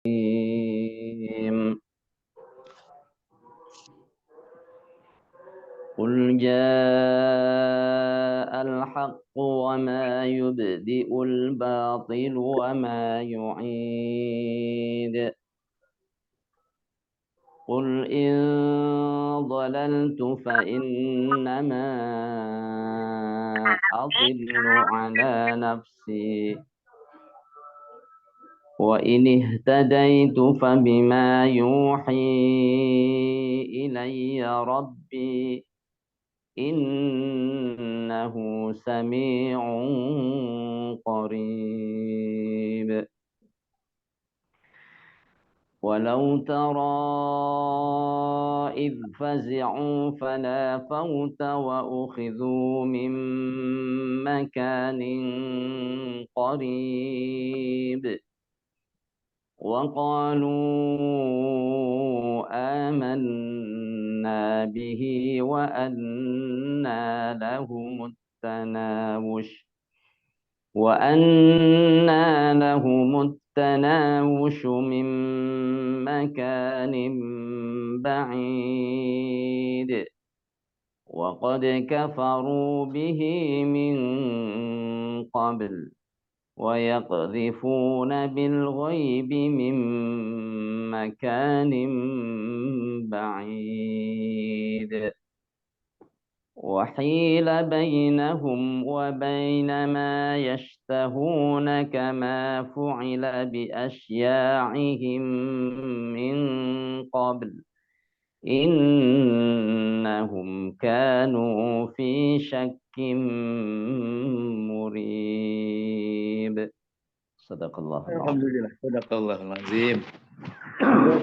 قل جاء الحق وما يبدئ الباطل وما يعيد قل إن ضللت فإنما أضل على نفسي وإن اهتديت فبما يوحي إلي ربي إنه سميع قريب ولو ترى إذ فزعوا فلا فوت وأخذوا من مكان قريب وقالوا آمنا به وأنى لهم التناوش من مكان بعيد وقد كفروا به من قبل ويقذفون بالغيب من مكان بعيد وحيل بينهم وبين ما يشتهون كما فعل بأشياعهم من قبل إنهم كانوا في شك مريب صدق الله العظيم. Alhamdulillah, sadaqallahul azim.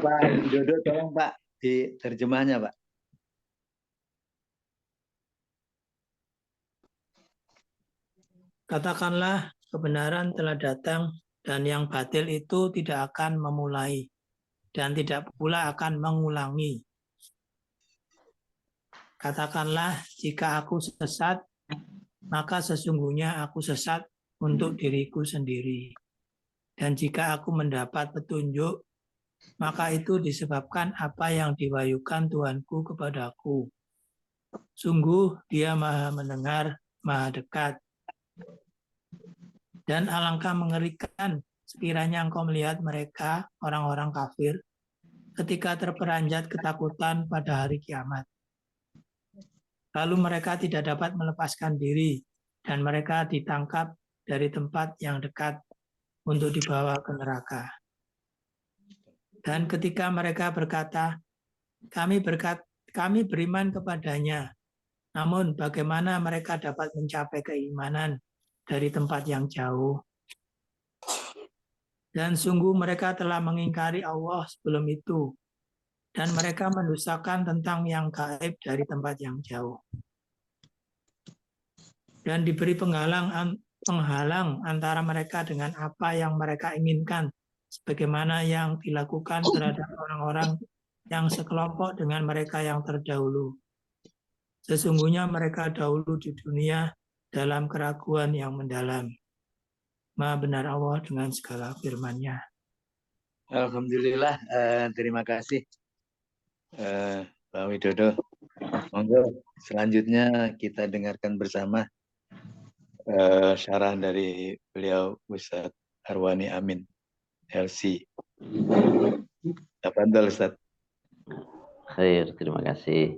Pak Widodo, tolong Pak diterjemahnya Pak. Katakanlah kebenaran telah datang dan yang batil itu tidak akan memulai dan tidak pula akan mengulangi. Katakanlah jika aku sesat, maka sesungguhnya aku sesat untuk diriku sendiri. Dan jika aku mendapat petunjuk, maka itu disebabkan apa yang diwahyukan Tuhanku kepadaku. Sungguh Dia Maha Mendengar, Maha Dekat. Dan alangkah mengerikan sekiranya engkau melihat mereka, orang-orang kafir, ketika terperanjat ketakutan pada hari kiamat. Lalu mereka tidak dapat melepaskan diri, dan mereka ditangkap dari tempat yang dekat untuk dibawa ke neraka. Dan ketika mereka berkata, kami beriman kepadanya, namun bagaimana mereka dapat mencapai keimanan dari tempat yang jauh? Dan sungguh mereka telah mengingkari Allah sebelum itu, dan mereka mendustakan tentang yang gaib dari tempat yang jauh. Dan diberi penghalang antara mereka dengan apa yang mereka inginkan, sebagaimana yang dilakukan terhadap orang-orang yang sekelompok dengan mereka yang terdahulu. Sesungguhnya mereka dahulu di dunia dalam keraguan yang mendalam. Maha benar Allah dengan segala firman-Nya. Alhamdulillah, terima kasih Pak Widodo. Monggo selanjutnya kita dengarkan bersama syarah dari beliau Ustaz Arwani Amin LC. Tafadhol Ustaz. Khair, terima kasih.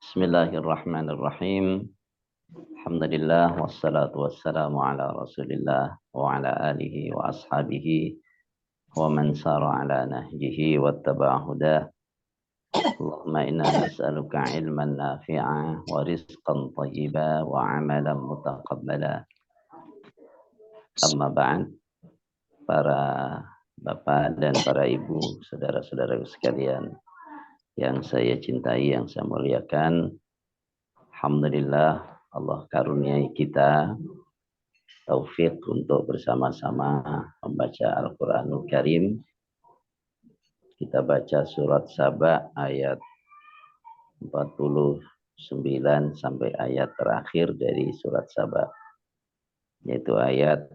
Bismillahirrahmanirrahim. Alhamdulillah wassalatu wassalamu ala Rasulillah wa ala alihi wa ashabihi wa man sara ala nahjihi wattaba'a hudah. Allahumma inna nas'aluka ilman nafi'a wa rizqan thayyiba wa amalan mutaqabbala. Amma ba'd, para bapak dan para ibu, saudara-saudara sekalian yang saya cintai, yang saya muliakan, alhamdulillah Allah karuniai kita taufik untuk bersama-sama membaca Al-Quranul Karim. Kita baca surat Saba ayat 49 sampai ayat terakhir dari surat Saba, yaitu ayat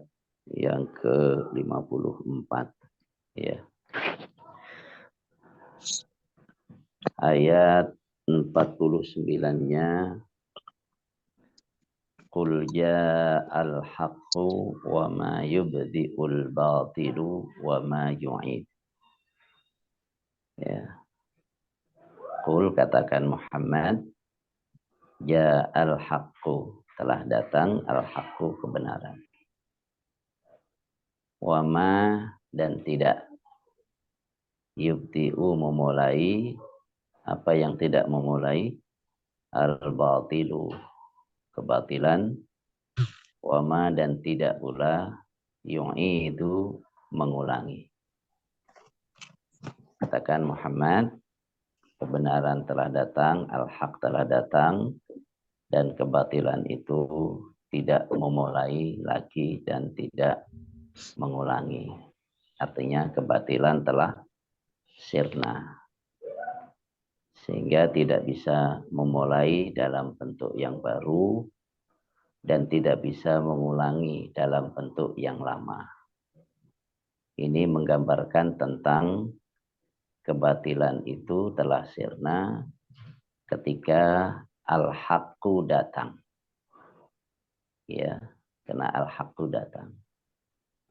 yang ke-54. Ya. Ayat 49-nya Qul ja'al haqqu wa ma yubdi'ul batilu wa ma yu'id. Ya. Qul, katakan Muhammad, ja'al haqqu, telah datang al-haqqu, kebenaran. Wa ma, dan tidak, yubdi'u, memulai, apa yang tidak memulai, al-batilu, kebatilan, wa ma, dan tidak pula yu'idu, mengulangi. Katakan Muhammad, kebenaran telah datang, al-haq telah datang, dan kebatilan itu tidak memulai lagi dan tidak mengulangi. Artinya kebatilan telah sirna, sehingga tidak bisa memulai dalam bentuk yang baru dan tidak bisa mengulangi dalam bentuk yang lama. Ini menggambarkan tentang kebatilan itu telah sirna ketika al-haqqu datang. Ya, karena al-haqqu datang.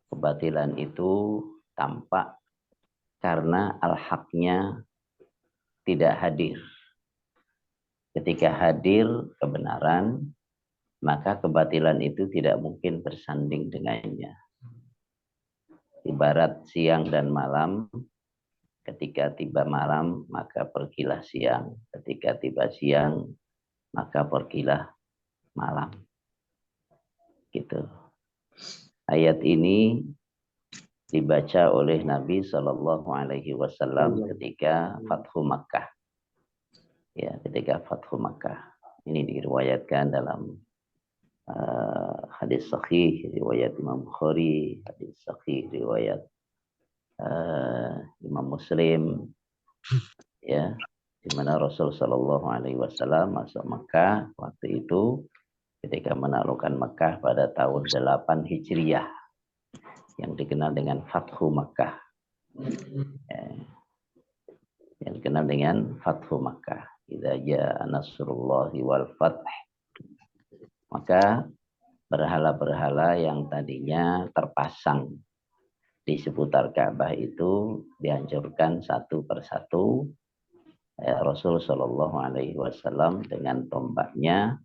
Kebatilan itu tampak karena al-haqnya tidak hadir. Ketika hadir kebenaran, maka kebatilan itu tidak mungkin bersanding dengannya. Ibarat siang dan malam, ketika tiba malam, maka pergilah siang. Ketika tiba siang, maka pergilah malam. Gitu. Ayat ini dibaca oleh Nabi Shallallahu Alaihi Wasallam ketika Fathu Makkah. Ya, ketika Fathu Makkah. Ini diriwayatkan dalam hadis sahih riwayat Imam Bukhari, hadis sahih riwayat Imam Muslim, ya, di mana Rasul Shallallahu Alaihi Wasallam masuk Makkah waktu itu ketika menaklukkan Makkah pada tahun 8 Hijriyah yang dikenal dengan Fathu Makkah, yang dikenal dengan Fathu Makkah. Idza jaa nasrullahi wal fath, maka berhala-berhala yang tadinya terpasang di seputar Ka'bah itu dihancurkan satu persatu. Rasul Shallallahu Alaihi Wasallam dengan tombaknya,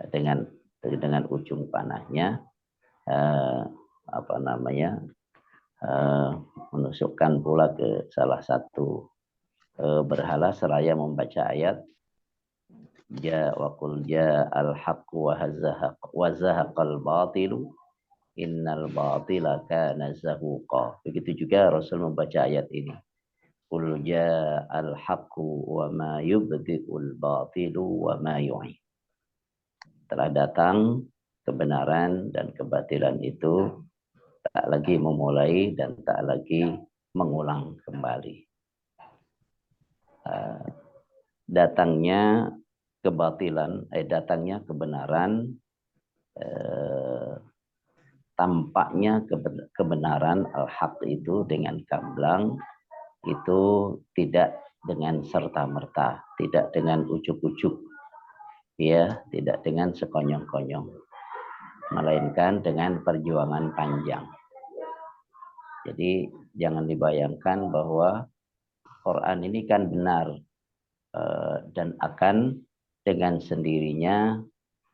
dengan ujung panahnya, menusukkan pula ke salah satu berhala seraya membaca ayat ja wa qul ja al haqq wa zahaqal batilu innal batila kana zahuqa. Begitu juga Rasul membaca ayat ini. Qul ja al haqq wa ma yubdi'ul batilu wa ma yu'id. Telah datang kebenaran dan kebatilan itu tak lagi memulai dan tak lagi mengulang kembali. Datangnya kebatilan, datangnya kebenaran, tampaknya kebenaran al-haq itu dengan gamblang, itu tidak dengan serta-merta, tidak dengan ujuk-ujuk, ya, tidak dengan sekonyong-konyong, melainkan dengan perjuangan panjang. Jadi jangan dibayangkan bahwa Quran ini kan benar dan akan dengan sendirinya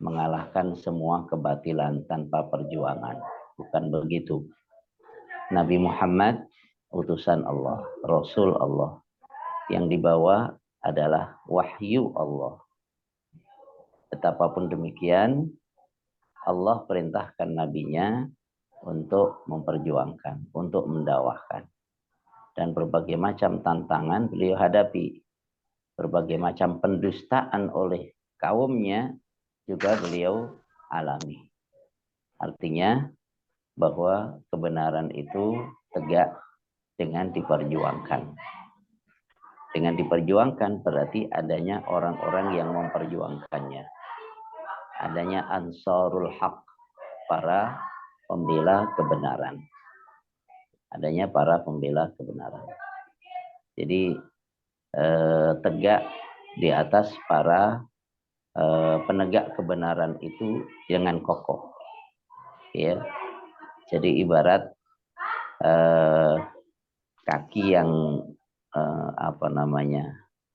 mengalahkan semua kebatilan tanpa perjuangan. Bukan begitu. Nabi Muhammad utusan Allah, Rasul Allah, yang dibawa adalah wahyu Allah. Betapapun demikian, Allah perintahkan nabinya untuk memperjuangkan, untuk mendakwahkan. Dan berbagai macam tantangan beliau hadapi. Berbagai macam pendustaan oleh kaumnya juga beliau alami. Artinya bahwa kebenaran itu tegak dengan diperjuangkan. Dengan diperjuangkan berarti adanya orang-orang yang memperjuangkannya. Adanya ansarul haq, para pembela kebenaran. adanya para pembela kebenaran. Jadi tegak di atas para penegak kebenaran itu dengan kokoh, ya. Jadi ibarat kaki yang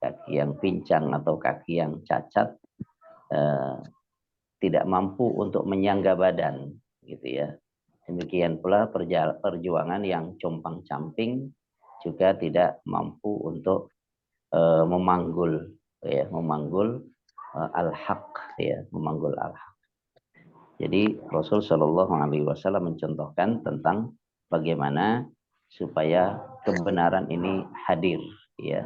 kaki yang pincang atau kaki yang cacat tidak mampu untuk menyangga badan, gitu ya. Demikian pula perjuangan yang compang-camping juga tidak mampu untuk memanggul al-haq, ya, memanggul al-haq. Jadi Rasul Shallallahu Alaihi Wasallam mencontohkan tentang bagaimana supaya kebenaran ini hadir, ya,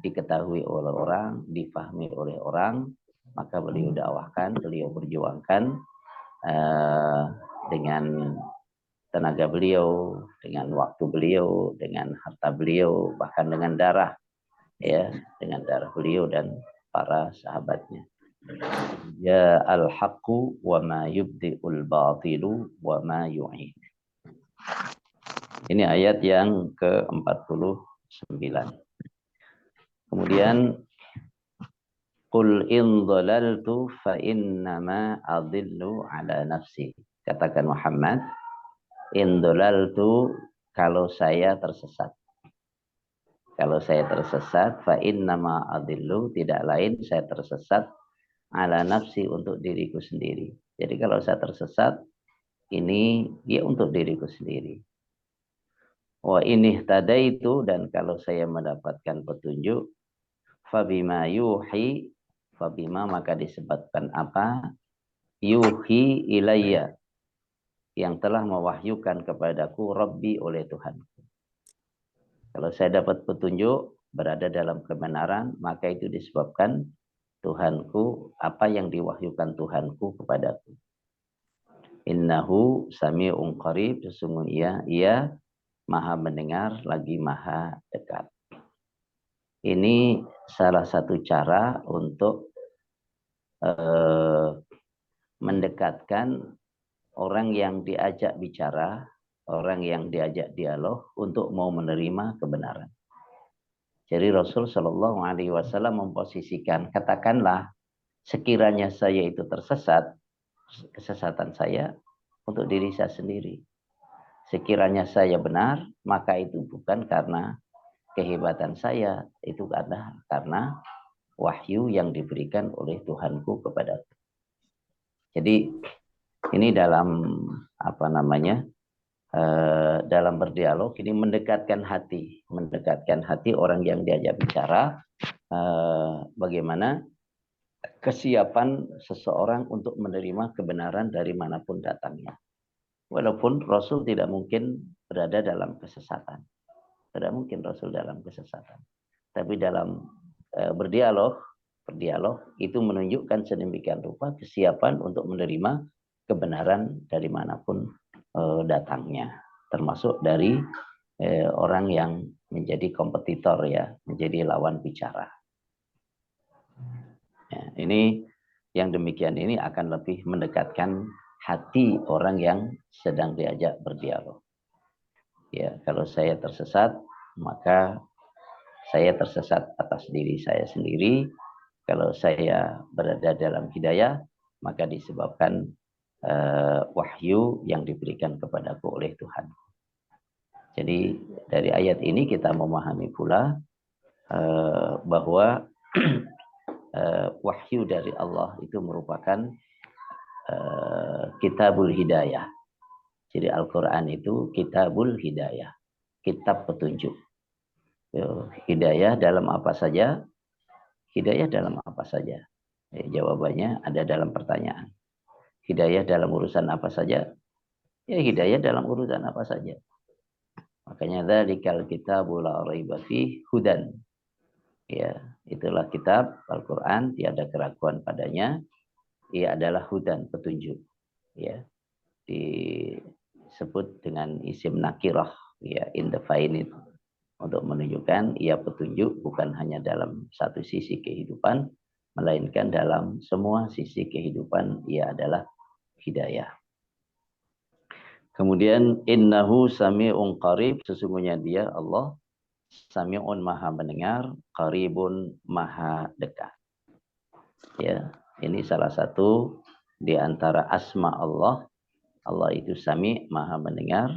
diketahui oleh orang, difahami oleh orang, maka beliau dakwahkan, beliau perjuangkan dengan tenaga beliau, dengan waktu beliau, dengan harta beliau, bahkan dengan darah, ya, dengan darah beliau dan para sahabatnya. Ya al-haqqu wa ma yubdi'ul batilu wa ma yu'id. Ini ayat yang ke-49. Kemudian qul in dhalaltu fa innama adillu ala nafsi. Katakan Muhammad, in dhalaltu, kalau saya tersesat. Kalau saya tersesat, fa innama adillu, tidak lain saya tersesat ala nafsi, untuk diriku sendiri. Jadi kalau saya tersesat, ini ya untuk diriku sendiri. Wa ini tadaitu, dan kalau saya mendapatkan petunjuk, fabima yuhi, fabima maka disebabkan apa, yuhi ilayya, yang telah mewahyukan kepadaku Rabbi, oleh Tuhanku. Kalau saya dapat petunjuk, berada dalam kebenaran, maka itu disebabkan Tuhanku, apa yang diwahyukan Tuhanku kepadaku. Innahu sami'un qarib, sesungguhnya ia maha mendengar lagi maha dekat. Ini salah satu cara untuk mendekatkan orang yang diajak bicara, orang yang diajak dialog untuk mau menerima kebenaran. Jadi Rasul Shallallahu Alaihi Wasallam memposisikan, katakanlah sekiranya saya itu tersesat, kesesatan saya untuk diri saya sendiri. Sekiranya saya benar, maka itu bukan karena kehebatan saya, itu adalah karena wahyu yang diberikan oleh Tuhanku kepadaku. Jadi ini dalam dalam berdialog ini mendekatkan hati orang yang diajak bicara, bagaimana kesiapan seseorang untuk menerima kebenaran dari manapun datangnya. Walaupun Rasul tidak mungkin berada dalam kesesatan. Tidak mungkin Rasul dalam kesesatan. Tapi dalam berdialog itu menunjukkan sedemikian rupa kesiapan untuk menerima kebenaran dari manapun datangnya. Termasuk dari orang yang menjadi kompetitor, ya, menjadi lawan bicara. Ya, ini yang demikian ini akan lebih mendekatkan hati orang yang sedang diajak berdialog. Ya, kalau saya tersesat, maka saya tersesat atas diri saya sendiri. Kalau saya berada dalam hidayah, maka disebabkan wahyu yang diberikan kepadaku oleh Tuhan. Jadi dari ayat ini kita memahami pula bahwa wahyu dari Allah itu merupakan kitabul hidayah. Jadi Al-Quran itu kitabul hidayah, kitab petunjuk. Hidayah dalam apa saja? Hidayah dalam apa saja? Jawabannya ada dalam pertanyaan. Hidayah dalam urusan apa saja? Ya, hidayah dalam urusan apa saja. Makanya dzalikal kitabu la raiba fihi hudan. Ya, itulah kitab Al-Quran, tiada keraguan padanya. Ia adalah hudan, petunjuk. Ya, disebut dengan isim nakirah, ya, indefinite, untuk menunjukkan ia petunjuk bukan hanya dalam satu sisi kehidupan, melainkan dalam semua sisi kehidupan ia adalah hidayah. Kemudian innahu sami'un qarib, sesungguhnya dia Allah sami'un maha mendengar, qaribun maha dekat. Ya, ini salah satu di antara asma Allah. Allah itu sami, maha mendengar.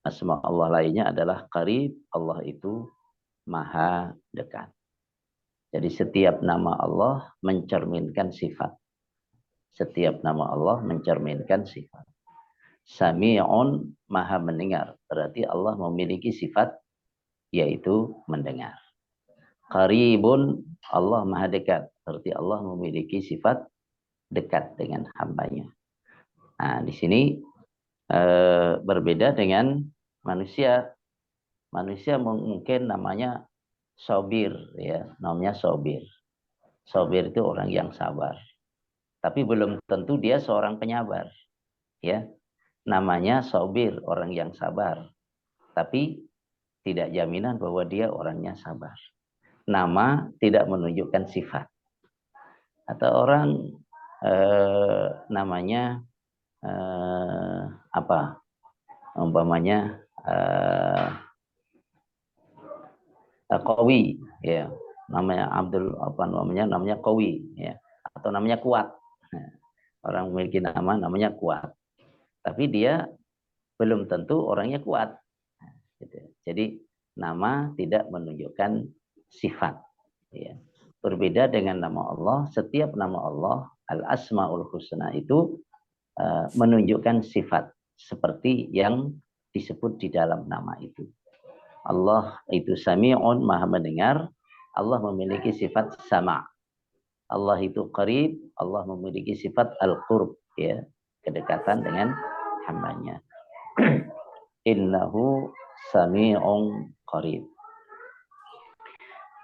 Asma Allah lainnya adalah qarib, Allah itu maha dekat. Jadi setiap nama Allah mencerminkan sifat. Setiap nama Allah mencerminkan sifat. Sami'un maha mendengar. Berarti Allah memiliki sifat yaitu mendengar. Qaribun Allah maha dekat. Berarti Allah memiliki sifat dekat dengan hambanya. Nah, di sini berbeda dengan manusia. Manusia mungkin namanya sobir, ya, namanya sobir. Sobir itu orang yang sabar. Tapi belum tentu dia seorang penyabar, ya. Namanya sobir, orang yang sabar. Tapi tidak jaminan bahwa dia orangnya sabar. Nama tidak menunjukkan sifat. Atau orang namanya apa? Umpamanya Qawi, ya. Namanya Abdul apa namanya Qawi, ya. Atau namanya kuat. Orang memiliki nama namanya kuat. Tapi dia belum tentu orangnya kuat. Jadi nama tidak menunjukkan sifat. Ya. Berbeda dengan nama Allah, setiap nama Allah, Al-Asma'ul Husna itu menunjukkan sifat seperti yang disebut di dalam nama itu. Allah itu sami'un, maha mendengar. Allah memiliki sifat sama'. Allah itu qarib, Allah memiliki sifat al-qurb, ya, kedekatan dengan hambanya. Innahu sami'un qarib.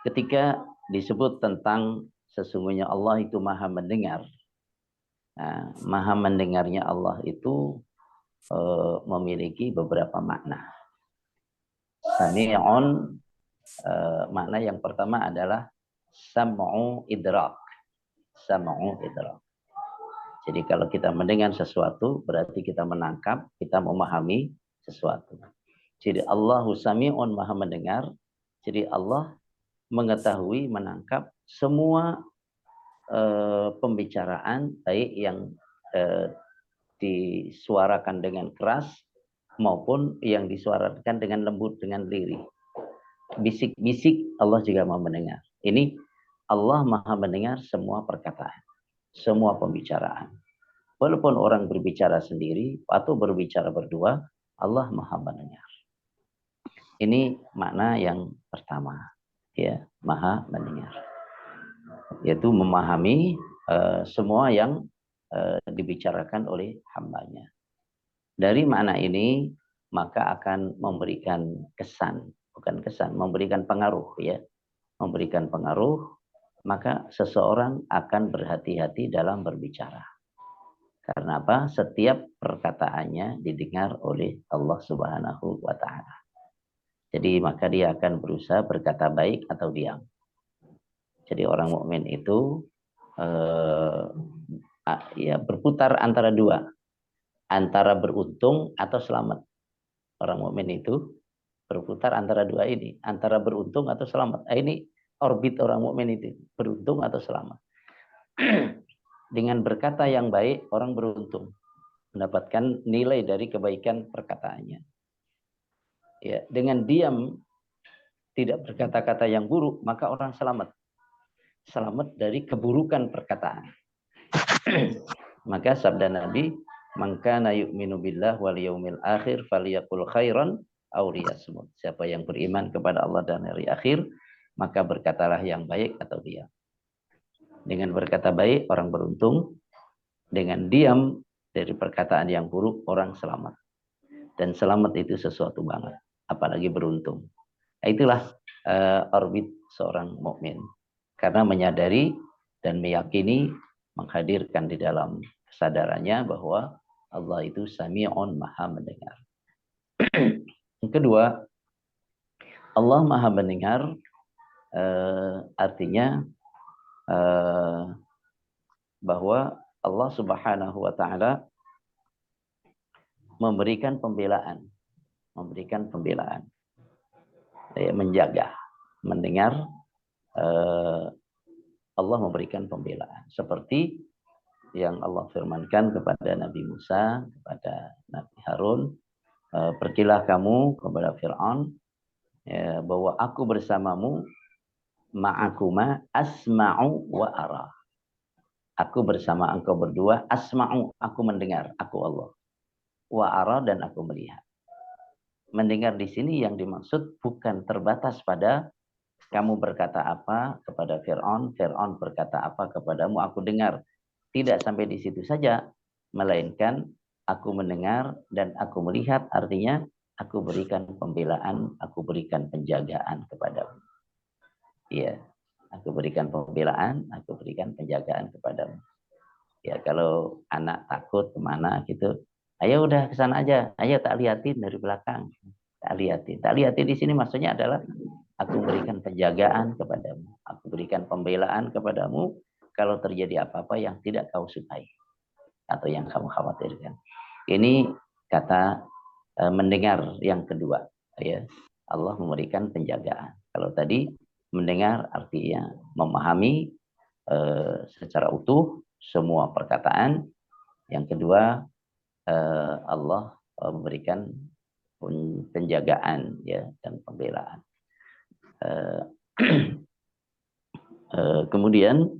Ketika disebut tentang sesungguhnya Allah itu maha mendengar, nah, maha mendengarnya Allah itu memiliki beberapa makna. Sami'un, makna yang pertama adalah sam'u idrak. Sam'u idrak. Jadi kalau kita mendengar sesuatu, berarti kita menangkap, kita memahami sesuatu. Jadi Allahu sami'un, maha mendengar. Jadi Allah mengetahui, menangkap semua pembicaraan, baik yang disuarakan dengan keras maupun yang disuarakan dengan lembut, dengan lirih. Bisik-bisik Allah juga maha mendengar. Ini Allah maha mendengar semua perkataan, semua pembicaraan. Walaupun orang berbicara sendiri atau berbicara berdua, Allah maha mendengar. Ini makna yang pertama, ya, maha mendengar, yaitu memahami semua yang dibicarakan oleh hambanya. Dari makna ini maka akan memberikan kesan, bukan kesan, memberikan pengaruh, ya, memberikan pengaruh. Maka seseorang akan berhati-hati dalam berbicara. Karena apa? Setiap perkataannya didengar oleh Allah Subhanahu wa Ta'ala. Jadi maka dia akan berusaha berkata baik atau diam. Jadi orang mukmin itu ya berputar antara dua, antara beruntung atau selamat. Orang mukmin itu berputar antara dua ini, antara beruntung atau selamat. Ini orbit orang mukmin itu, beruntung atau selamat. Dengan berkata yang baik, orang beruntung, mendapatkan nilai dari kebaikan perkataannya. Ya, dengan diam, tidak berkata-kata yang buruk, maka orang selamat. Selamat dari keburukan perkataan. Maka sabda Nabi, "Man kana yu'minu billah wal yaumil akhir falyaqul khairan aw liyasmut." Siapa yang beriman kepada Allah dan hari akhir, maka berkatalah yang baik atau diam. Dengan berkata baik, orang beruntung. Dengan diam dari perkataan yang buruk, orang selamat. Dan selamat itu sesuatu banget, apalagi beruntung. Nah, itulah orbit seorang mukmin. Karena menyadari dan meyakini, menghadirkan di dalam kesadarannya bahwa Allah itu sami'un, maha mendengar. Yang kedua, Allah maha mendengar artinya bahwa Allah Subhanahu wa Ta'ala memberikan pembelaan, menjaga, mendengar, Allah memberikan pembelaan. Seperti yang Allah firmankan kepada Nabi Musa, kepada Nabi Harun, pergilah kamu kepada Fir'aun, bahwa aku bersamamu, ma'akuma asma'u wa ara. Aku bersama engkau berdua, asma'u, aku mendengar, aku Allah. Wa ara, dan aku melihat. Mendengar di sini yang dimaksud bukan terbatas pada kamu berkata apa kepada Fir'aun, Fir'aun berkata apa kepadamu, aku dengar. Tidak sampai di situ saja, melainkan aku mendengar dan aku melihat, artinya aku berikan pembelaan, aku berikan penjagaan kepadamu. Iya, aku berikan pembelaan, aku berikan penjagaan kepadamu. Ya, kalau anak takut kemana gitu, ayo udah ke sana aja, ayo tak liatin dari belakang. Tak liatin di sini maksudnya adalah aku berikan penjagaan kepadamu, aku berikan pembelaan kepadamu kalau terjadi apa-apa yang tidak kau sukai atau yang kamu khawatirkan. Ini kata mendengar yang kedua, ya. Allah memberikan penjagaan. Kalau tadi mendengar artinya memahami secara utuh semua perkataan. Yang kedua, Allah memberikan penjagaan, ya, dan pembelaan. Kemudian,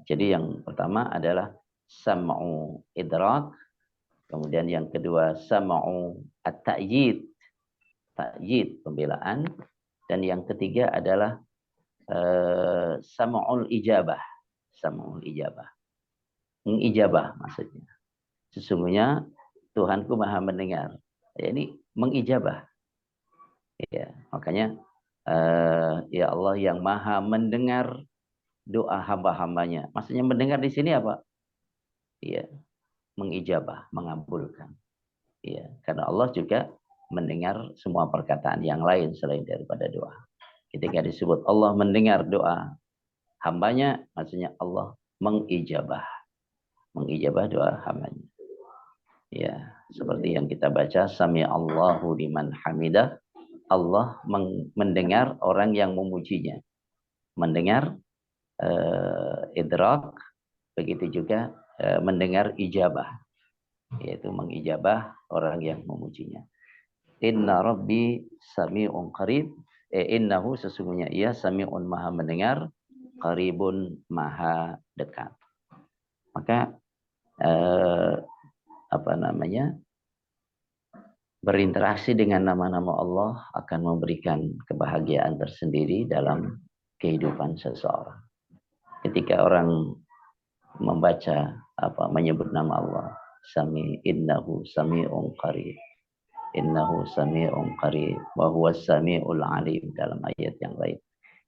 jadi yang pertama adalah sam'u idrak, kemudian yang kedua sam'u at-ta'yid, ta'yid pembelaan, dan yang ketiga adalah sam'ul ijabah, mengijabah maksudnya. Sesungguhnya Tuhanku Maha mendengar. Ya, ini mengijabah. Ya, makanya ya Allah yang Maha mendengar doa hamba-hambanya. Maksudnya mendengar di sini apa? Ya, mengijabah, mengabulkan. Ya, karena Allah juga mendengar semua perkataan yang lain selain daripada doa. Ketika disebut Allah mendengar doa hambanya, maksudnya Allah mengijabah doa hambanya. Ya, seperti yang kita baca, Sami Allahu liman hamidah, Allah mendengar orang yang memujinya. Mendengar idrak, begitu juga mendengar ijabah, yaitu mengijabah orang yang memujinya. Inna Rabbi sami'un qarib, innahu, sesungguhnya ia, sami'un, maha mendengar, qaribun, maha dekat. Maka berinteraksi dengan nama-nama Allah akan memberikan kebahagiaan tersendiri dalam kehidupan seseorang. Ketika orang membaca menyebut nama Allah, innahu sami'un qarib, innahu sami'un qarib wa huwas sami'ul alim, dalam ayat yang lain.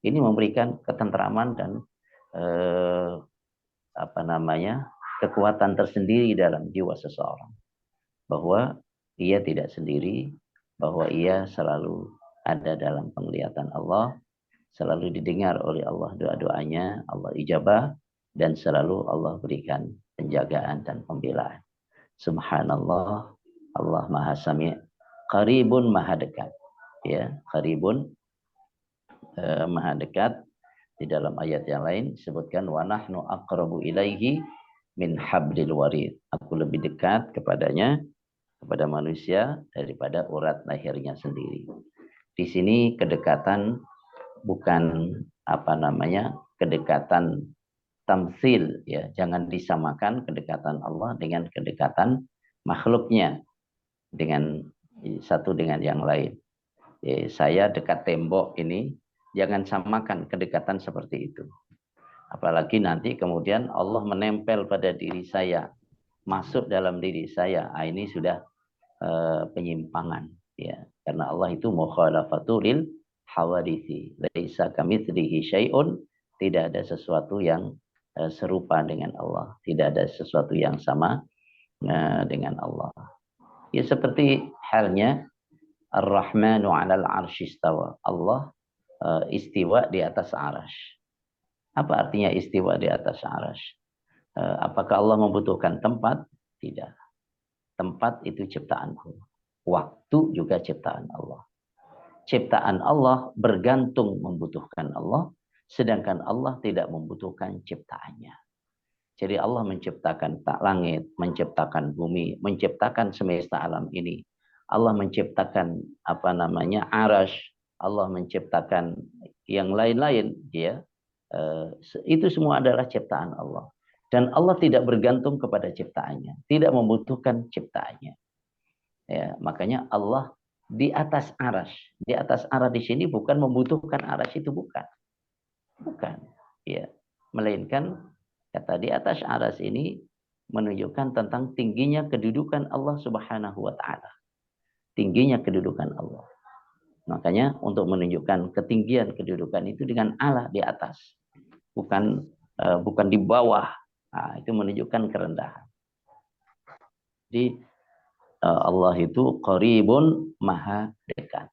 Ini memberikan ketentraman dan kekuatan tersendiri dalam jiwa seseorang, bahwa ia tidak sendiri, bahwa ia selalu ada dalam penglihatan Allah, selalu didengar oleh Allah doa-doanya, Allah ijabah, dan selalu Allah berikan penjagaan dan pembelaan. Subhanallah, Allah Maha Sami', qaribun, maha dekat. Ya, qaribun, maha dekat. Di dalam ayat yang lain disebutkan wa nahnu aqrabu ilaihi min hablil warid. Aku lebih dekat kepadanya, kepada manusia, daripada urat lahirnya sendiri. Di sini kedekatan bukan kedekatan tamsil, ya. Jangan disamakan kedekatan Allah dengan kedekatan makhluknya, dengan satu dengan yang lain. Saya dekat tembok ini, jangan samakan kedekatan seperti itu. Apalagi nanti kemudian Allah menempel pada diri saya, masuk dalam diri saya. Ini sudah penyimpangan, ya. Karena Allah itu mukhalafatul hawadithi, laisa kamitslihi syai'un, tidak ada sesuatu yang serupa dengan Allah, tidak ada sesuatu yang sama dengan Allah. Ya, seperti halnya Ar-Rahmanu 'alal 'arsy istawa, Allah istiwa di atas arasy. Apa artinya istiwa di atas arasy? Apakah Allah membutuhkan tempat? Tidak. Tempat itu ciptaan Allah. Waktu juga ciptaan Allah. Ciptaan Allah bergantung membutuhkan Allah, sedangkan Allah tidak membutuhkan ciptaannya. Jadi Allah menciptakan langit, menciptakan bumi, menciptakan semesta alam ini. Allah menciptakan arash, Allah menciptakan yang lain-lain, ya. Itu semua adalah ciptaan Allah. Dan Allah tidak bergantung kepada ciptaannya, tidak membutuhkan ciptaannya. Ya, makanya Allah di atas arash. Di atas arash di sini bukan membutuhkan arash itu, bukan. Bukan. Ya, melainkan kata di atas arash ini menunjukkan tentang tingginya kedudukan Allah Subhanahu wa taala. Tingginya kedudukan Allah. Makanya untuk menunjukkan ketinggian kedudukan itu dengan Allah di atas. Bukan di bawah. Nah, itu menunjukkan kerendahan. Jadi Allah itu qaribun, maha dekat.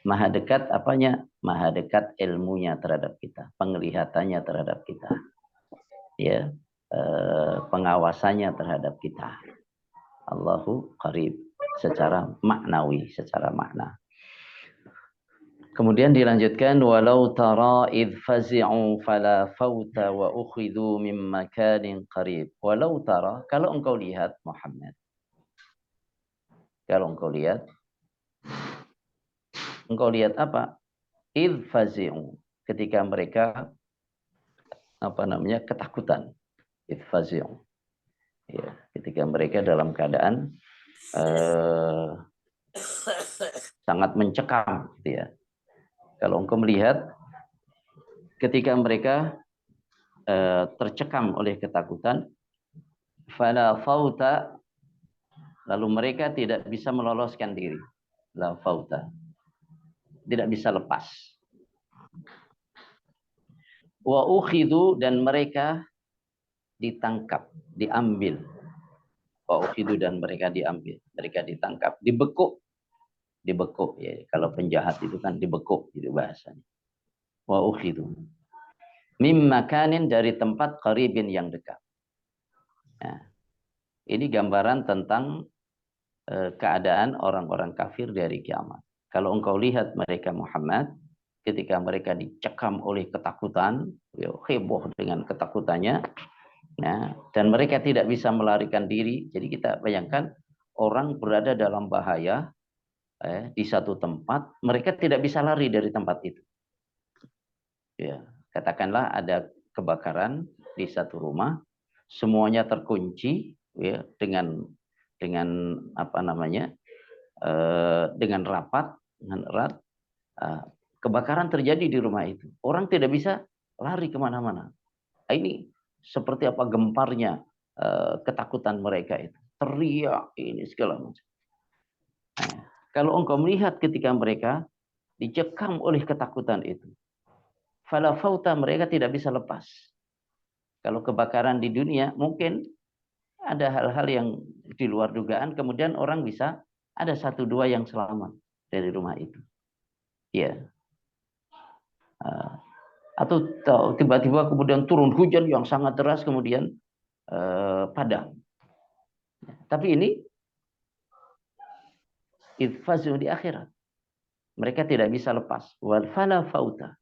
Maha dekat apanya? Maha dekat ilmunya terhadap kita, penglihatannya terhadap kita. Ya, pengawasannya terhadap kita. Allahu qarib secara maknawi, secara makna. Kemudian dilanjutkan walau tara id fazi'u fala fauta wa ukhidhu min makanin qarib. Walau tara, kalau engkau lihat Muhammad. Kalau engkau lihat apa? Id fazi'u, ketika mereka ketakutan. Id fazi'u. Ya, ketika mereka dalam keadaan sangat mencekam gitu ya. Kalau engkau melihat ketika mereka tercekam oleh ketakutan, fala fauta, lalu mereka tidak bisa meloloskan diri. La fauta. Tidak bisa lepas. Wa ukhidhu, dan mereka ditangkap, diambil. Wa ukhidhu, dan mereka diambil, mereka ditangkap, dibekuk. Dibekuk ya. Kalau penjahat itu kan dibekuk itu bahasanya. Wa ukhidhu mim makanin, dari tempat qaribin, yang dekat. Nah, ini gambaran tentang keadaan orang-orang kafir dari kiamat. Kalau engkau lihat mereka Muhammad, ketika mereka dicekam oleh ketakutan, heboh dengan ketakutannya, nah, dan mereka tidak bisa melarikan diri. Jadi kita bayangkan orang berada dalam bahaya di satu tempat, mereka tidak bisa lari dari tempat itu. Ya, katakanlah ada kebakaran di satu rumah, semuanya terkunci, ya, dengan dengan rapat, dengan erat. Kebakaran terjadi di rumah itu, orang tidak bisa lari kemana-mana. Ini seperti apa gemparnya ketakutan mereka itu, teriak ini segala macam. Nah, kalau engkau melihat ketika mereka dicekam oleh ketakutan itu, fala fauta, mereka tidak bisa lepas. Kalau kebakaran di dunia mungkin ada hal-hal yang di luar dugaan, kemudian orang bisa ada 1-2 yang selamat dari rumah itu. Ya. Atau tiba-tiba kemudian turun hujan yang sangat deras, kemudian padam. Tapi ini idfazu di akhirat. Mereka tidak bisa lepas. Wal fala fauta.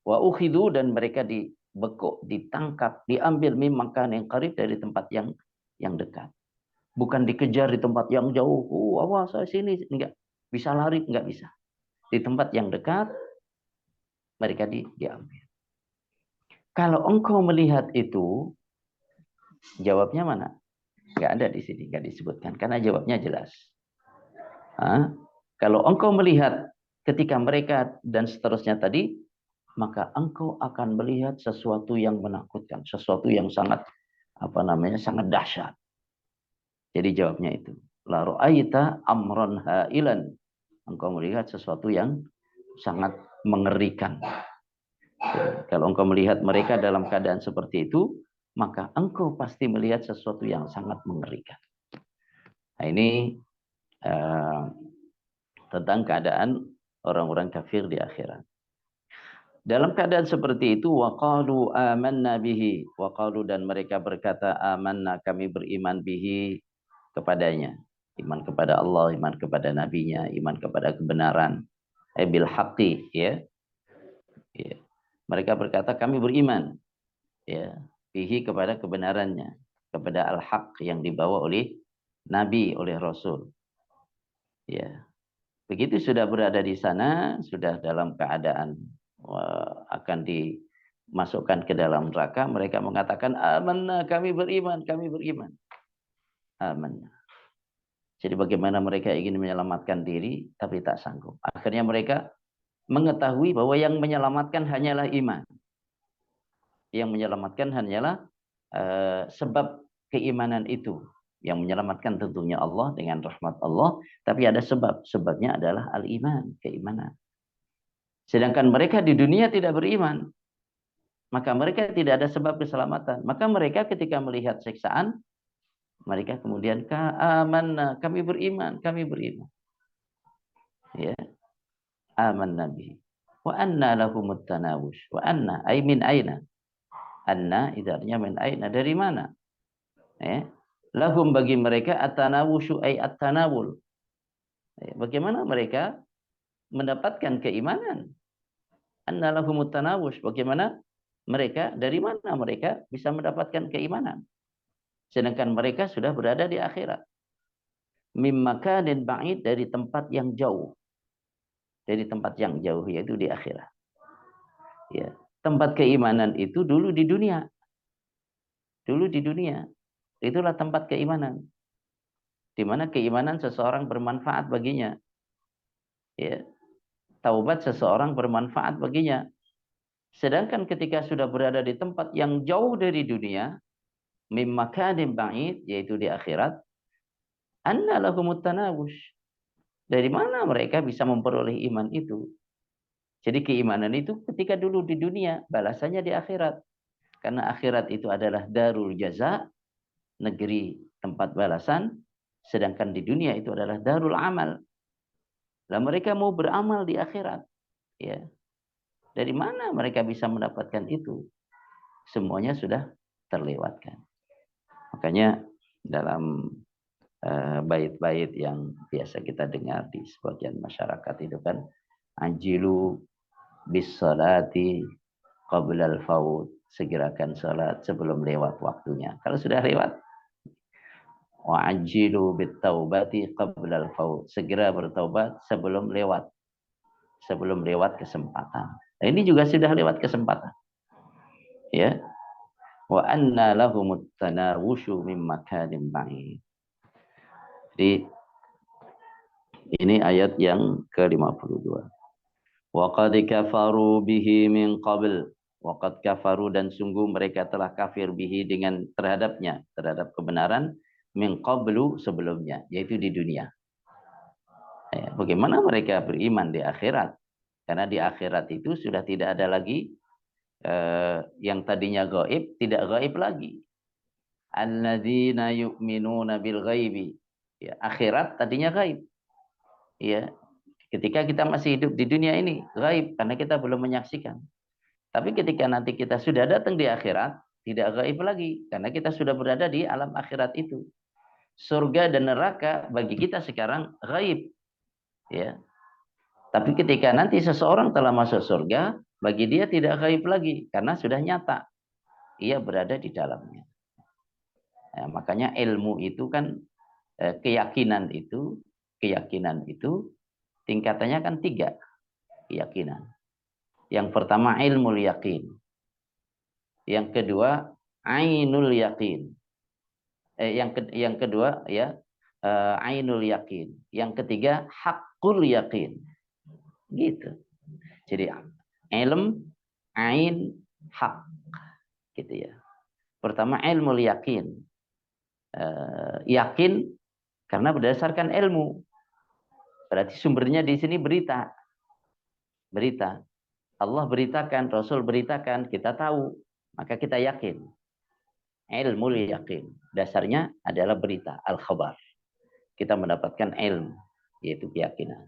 Wa ukhidhu, dan mereka dibekuk, ditangkap, diambil mim makan yang qarib, dari tempat yang dekat. Bukan dikejar di tempat yang jauh. Awas sini, enggak bisa lari, enggak bisa. Di tempat yang dekat mereka diambil. Kalau engkau melihat itu, jawabnya mana? Enggak ada di sini, enggak disebutkan karena jawabnya jelas. Kalau engkau melihat ketika mereka dan seterusnya tadi, maka engkau akan melihat sesuatu yang menakutkan, sesuatu yang sangat sangat dahsyat. Jadi jawabnya itu, la ra'aita amran hailan. Engkau melihat sesuatu yang sangat mengerikan. Kalau engkau melihat mereka dalam keadaan seperti itu, maka engkau pasti melihat sesuatu yang sangat mengerikan. Nah, ini tentang keadaan orang-orang kafir di akhirat. Dalam keadaan seperti itu, waqalu amanna bihi, waqalu, dan mereka berkata amanna, kami beriman bihi kepadanya. Iman kepada Allah, iman kepada nabinya, iman kepada kebenaran. Bil haqqi, ya. Ya. Mereka berkata kami beriman, ya, bihi kepada kebenarannya, kepada al-haq yang dibawa oleh nabi, oleh rasul. Ya. Begitu sudah berada di sana, sudah dalam keadaan akan dimasukkan ke dalam neraka, mereka mengatakan amanna, kami beriman, kami beriman. Amanna. Jadi bagaimana mereka ingin menyelamatkan diri tapi tak sanggup. Akhirnya mereka mengetahui bahwa yang menyelamatkan hanyalah iman. Yang menyelamatkan hanyalah sebab keimanan itu. Yang menyelamatkan tentunya Allah dengan rahmat Allah. Tapi ada sebab. Sebabnya adalah al-iman, keimanan. Sedangkan mereka di dunia tidak beriman. Maka mereka tidak ada sebab keselamatan. Maka mereka ketika melihat siksaan, mereka kemudian amanna, kami beriman, kami beriman. Ya. Amanna bihi. Wa anna lahumut tanawush. Wa anna ay min aina. Anna idarnya min aina, dari mana? Ya. Lahum bagi mereka at-tanawushu ay at-tanawul. Ya. Bagaimana mereka mendapatkan keimanan? Anna lahumut tanawush. Bagaimana mereka, dari mana mereka bisa mendapatkan keimanan? Sedangkan mereka sudah berada di akhirat. Mim makanin ba'id, dari tempat yang jauh. Dari tempat yang jauh, yaitu di akhirat. Ya. Tempat keimanan itu dulu di dunia. Dulu di dunia. Itulah tempat keimanan. Di mana keimanan seseorang bermanfaat baginya. Ya. Taubat seseorang bermanfaat baginya. Sedangkan ketika sudah berada di tempat yang jauh dari dunia, mim makanin ba'id, yaitu di akhirat, anna lahumut tanawush. Dari mana mereka bisa memperoleh iman itu? Jadi keimanan itu ketika dulu di dunia, balasannya di akhirat. Karena akhirat itu adalah darul jaza, negeri tempat balasan, sedangkan di dunia itu adalah darul amal. Lah mereka mau beramal di akhirat, ya. Dari mana mereka bisa mendapatkan itu? Semuanya sudah terlewatkan. Makanya dalam bait-bait yang biasa kita dengar di sebagian masyarakat itu kan, ajilu bis salati qabla al-faut, segerakan salat sebelum lewat waktunya. Kalau sudah lewat, wa ajilu bit taubati qabla al-faut, segera bertaubat sebelum lewat kesempatan. Nah, ini juga sudah lewat kesempatan. Ya. Wa anna lahumut tanawushu min makanin ba'id. Jadi ini ayat yang ke-52. Wa qad kafaru bihi min qabl. Wa qad kafaru, dan sungguh mereka telah kafir bihi dengan terhadapnya, terhadap kebenaran, min qablu, sebelumnya, yaitu di dunia. Ya, bagaimana mereka beriman di akhirat? Karena di akhirat itu sudah tidak ada lagi yang tadinya gaib, tidak gaib lagi. Alladzina yu'minuna bil ghaibi. Ya, akhirat tadinya gaib. Ya, ketika kita masih hidup di dunia ini gaib karena kita belum menyaksikan. Tapi ketika nanti kita sudah datang di akhirat, tidak gaib lagi karena kita sudah berada di alam akhirat itu. Surga dan neraka bagi kita sekarang gaib. Ya. Tapi ketika nanti seseorang telah masuk surga, bagi dia tidak gaib lagi karena sudah nyata. Ia berada di dalamnya. Ya, makanya ilmu itu kan keyakinan itu tingkatannya kan 3 keyakinan. Yang pertama ilmul yakin. Yang kedua ainul yakin. Yang kedua ya ainul yakin. Yang ketiga haqqul yakin. Gitu. Jadi ilm, ain, hak. Gitu ya. Pertama ilmul yakin. Yakin karena berdasarkan ilmu. Berarti sumbernya di sini berita. Berita. Allah beritakan, Rasul beritakan, kita tahu. Maka kita yakin. Ilmu yakin. Dasarnya adalah berita. Al-khabar. Kita mendapatkan ilmu. Yaitu keyakinan.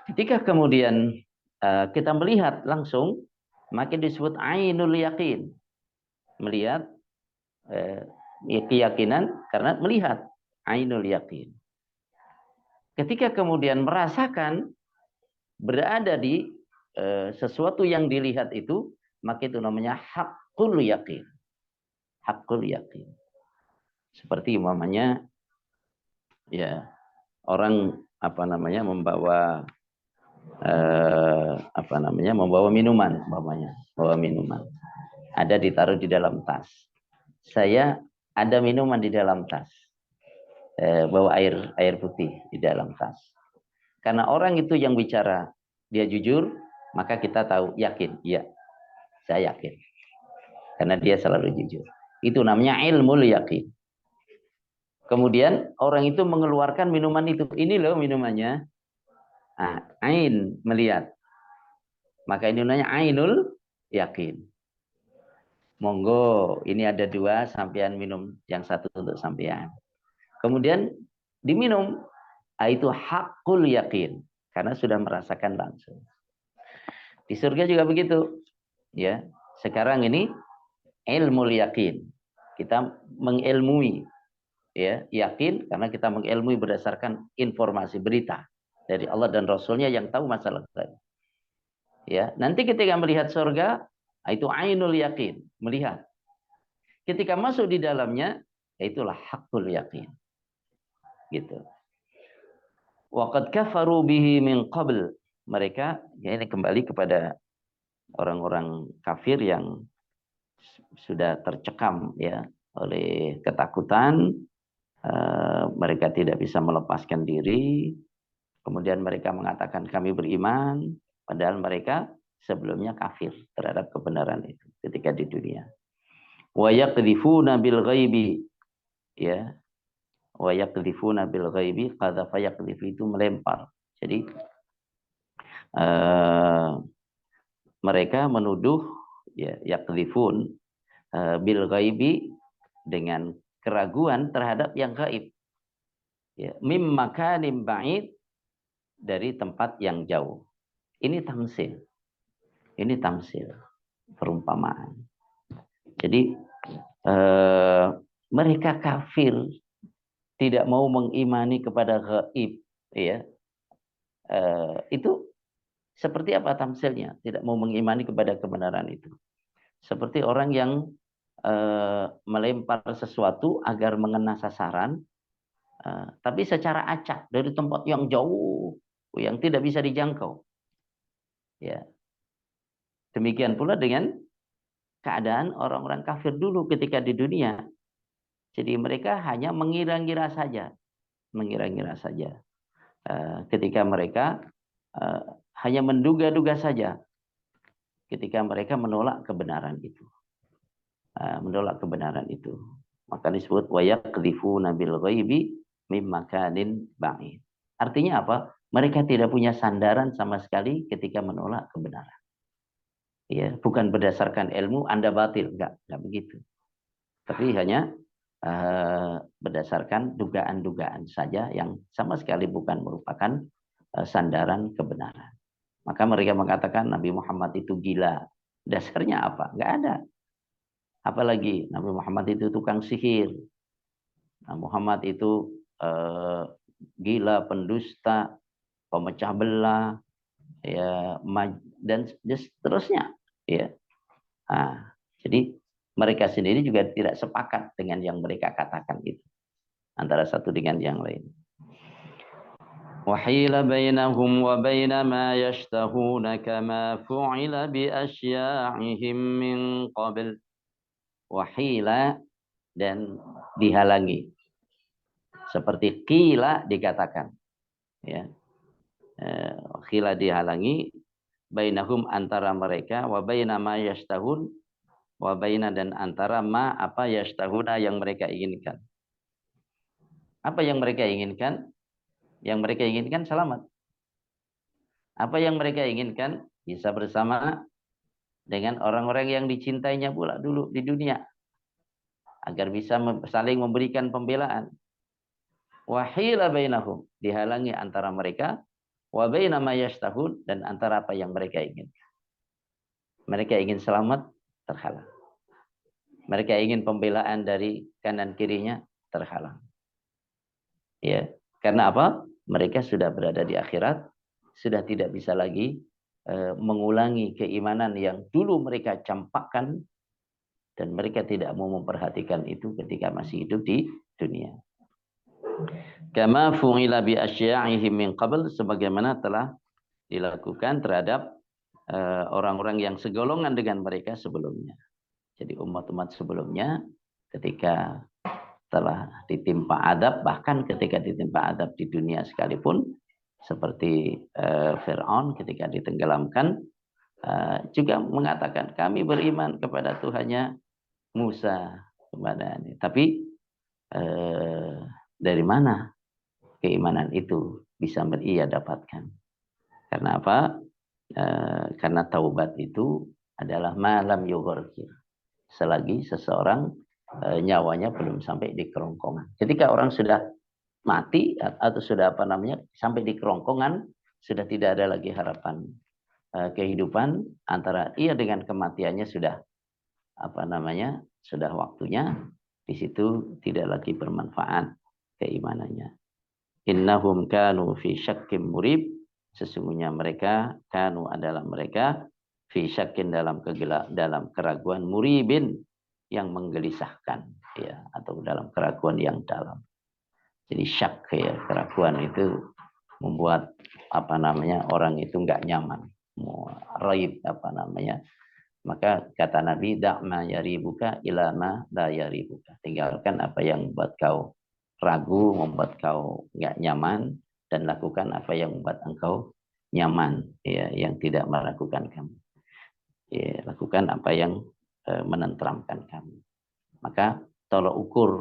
Ketika kemudian kita melihat langsung, makin disebut ainul yakin. Melihat keyakinan karena melihat, ainul yakin. Ketika kemudian merasakan berada di sesuatu yang dilihat itu, maka itu namanya haqqul yakin. Haqqul yakin. Seperti umpamanya ya orang membawa membawa minuman, bawa minuman. Ada ditaruh di dalam tas. Saya ada minuman di dalam tas. Bawa air putih di dalam tas. Karena orang itu yang bicara, dia jujur, maka kita tahu, yakin, iya, saya yakin. Karena dia selalu jujur. Itu namanya ilmul yakin. Kemudian orang itu mengeluarkan minuman itu. Ini loh minumannya. Nah, ain, melihat. Maka ini namanya ainul yakin. Monggo, ini ada 2, sampean minum. Yang 1 untuk sampean. Kemudian diminum. Itu hakul yakin. Karena sudah merasakan langsung. Di surga juga begitu. Ya, sekarang ini ilmu yakin. Kita mengilmui. Ya, yakin karena kita mengilmui berdasarkan informasi berita dari Allah dan Rasulnya yang tahu masalah tadi. Ya, nanti ketika melihat surga, itu ainul yakin, melihat. Ketika masuk di dalamnya, itulah hakul yakin. Gitu. Waqad kafaru bihi min qabl. Mereka, ya ini kembali kepada orang-orang kafir yang sudah tercekam ya oleh ketakutan. Mereka tidak bisa melepaskan diri. Kemudian mereka mengatakan kami beriman. Padahal mereka sebelumnya kafir terhadap kebenaran itu ketika di dunia. Wa yaqdhifuna bil ghaibi. Ya. Wa yaqdhifuna bil ghaibi, qadhafa yaqdhifu itu melempar. Jadi mereka menuduh ya yaqdhifun bil ghaibi dengan keraguan terhadap yang gaib. Ya, mim makanim ba'id, dari tempat yang jauh. Ini tamsil. Ini tamsil, perumpamaan. Jadi mereka kafir, tidak mau mengimani kepada gaib, ya. Itu seperti apa tamsilnya? Tidak mau mengimani kepada kebenaran itu. Seperti orang yang melempar sesuatu agar mengena sasaran, tapi secara acak dari tempat yang jauh, yang tidak bisa dijangkau. Ya. Demikian pula dengan keadaan orang-orang kafir dulu ketika di dunia. Jadi mereka hanya mengira-ngira saja, mengira-ngira saja. Ketika mereka hanya menduga-duga saja, ketika mereka menolak kebenaran itu, menolak kebenaran itu. Maka disebut wa yaqdhifuna bil ghaibi mim makanin ba'id. Artinya apa? Mereka tidak punya sandaran sama sekali ketika menolak kebenaran. Ya, bukan berdasarkan ilmu Anda batil, enggak begitu. Tapi hanya berdasarkan dugaan-dugaan saja yang sama sekali bukan merupakan sandaran kebenaran. Maka mereka mengatakan Nabi Muhammad itu gila. Dasarnya apa? Enggak ada. Apalagi Nabi Muhammad itu tukang sihir. Nabi Muhammad itu gila, pendusta, pemecah belah, ya, dan seterusnya. Ya. Nah, jadi mereka sendiri juga tidak sepakat dengan yang mereka katakan itu. Antara satu dengan yang lain. وَحِيلَ بَيْنَهُمْ وَبَيْنَ مَا يَشْتَهُونَ كَمَا فُعِلَ بِأَشْيَاعِهِمْ مِنْ قَبْلِ. وَحِيلَ, dan dihalangi. Seperti qila dikatakan. Ya. Qila dihalangi. Bainahum, antara mereka. Wa baina ma yashtahun. Wa baina, dan antara ma apa yashtahuna yang mereka inginkan. Apa yang mereka inginkan? Yang mereka inginkan selamat. Apa yang mereka inginkan? Bisa bersama dengan orang-orang yang dicintainya pula dulu di dunia. Agar bisa saling memberikan pembelaan. Wahila bainahum, dihalangi antara mereka. Wa baina ma yashtahun, dan antara apa yang mereka inginkan. Mereka ingin selamat, terhalang. mereka ingin pembelaan dari kanan kirinya terhalang. Ya, karena apa? Mereka sudah berada di akhirat, sudah tidak bisa lagi mengulangi keimanan yang dulu mereka campakkan, dan mereka tidak mau memperhatikan itu ketika masih hidup di dunia. Kama fu'ila bi asya'ihim min qabl, sebagaimana telah dilakukan terhadap orang-orang yang segolongan dengan mereka sebelumnya. Jadi umat-umat sebelumnya ketika telah ditimpa adab, bahkan ketika ditimpa adab di dunia sekalipun, seperti Fir'aun ketika ditenggelamkan, juga mengatakan kami beriman kepada Tuhannya Musa kepada ini. Tapi dari mana keimanan itu bisa ia dapatkan? Karena apa? Karena taubat itu adalah malam yugharqir, selagi seseorang nyawanya belum sampai di kerongkongan. Ketika orang sudah mati atau sudah sampai di kerongkongan, sudah tidak ada lagi harapan kehidupan, antara ia dengan kematiannya sudah sudah waktunya, di situ tidak lagi bermanfaat keimanannya. Innahum kanu fi syakkim murib, sesungguhnya mereka adalah mereka fi syakkin dalam keraguan, muribin yang menggelisahkan, ya, atau dalam keraguan yang dalam. Jadi syak, ya, keraguan itu membuat orang itu nggak nyaman, raib maka kata Nabi, da'ma yaribuka ila ma la yaribuka, tinggalkan apa yang membuat kau ragu, membuat kau nggak nyaman, dan lakukan apa yang membuat engkau nyaman, ya, yang tidak meragukan kamu. Ya, lakukan apa yang menenteramkan kamu. Maka tolok ukur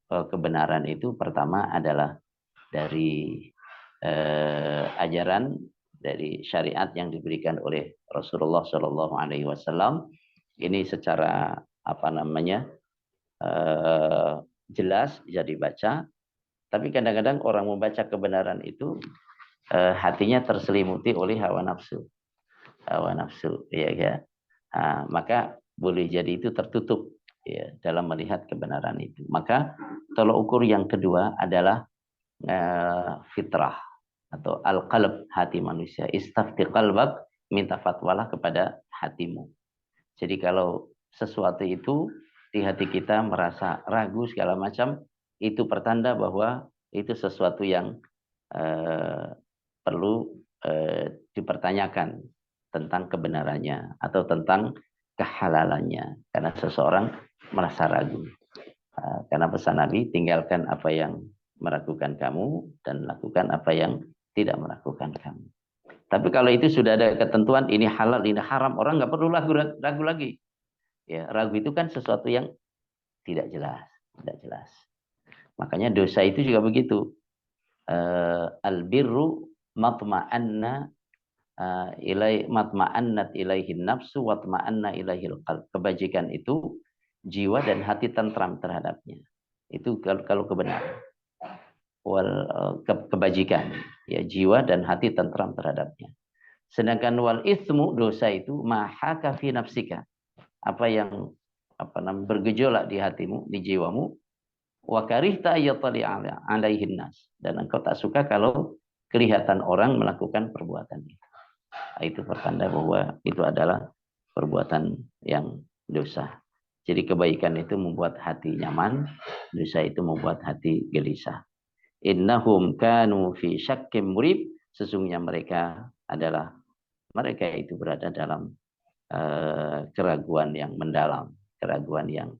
kebenaran itu pertama adalah dari ajaran, dari syariat yang diberikan oleh Rasulullah Shallallahu Alaihi Wasallam. Ini secara jelas bisa dibaca. Tapi kadang-kadang orang membaca kebenaran itu hatinya terselimuti oleh hawa nafsu, ya. Maka boleh jadi itu tertutup, ya, dalam melihat kebenaran itu. Maka tolok ukur yang kedua adalah fitrah atau al-qalb, hati manusia. Istafti qalbak, minta fatwalah kepada hatimu. Jadi kalau sesuatu itu di hati kita merasa ragu segala macam, itu pertanda bahwa itu sesuatu yang perlu dipertanyakan tentang kebenarannya atau tentang kehalalannya, karena seseorang merasa ragu. Karena pesan Nabi, tinggalkan apa yang meragukan kamu dan lakukan apa yang tidak meragukan kamu. Tapi kalau itu sudah ada ketentuan, ini halal, ini haram, orang nggak perlu ragu lagi. Ya, ragu itu kan sesuatu yang tidak jelas. Makanya dosa itu juga begitu. Albirru matma'annat ilaihin nafsu watma'anna ilaihil qalb. Kebajikan itu jiwa dan hati tentram terhadapnya. Itu kalau kebenaran. Kebajikan, ya, jiwa dan hati tentram terhadapnya. Sedangkan wal itsmu, dosa itu mahaka fi nafsika, apa yang bergejolak di hatimu, di jiwamu, wa karihta ayatali alaihin nas, dan engkau tak suka kalau kelihatan orang melakukan perbuatan itu. Itu pertanda bahwa itu adalah perbuatan yang dosa. Jadi kebaikan itu membuat hati nyaman, dosa itu membuat hati gelisah. Innahum kanu fi syakkim murib, sesungguhnya mereka itu berada dalam keraguan yang mendalam, keraguan yang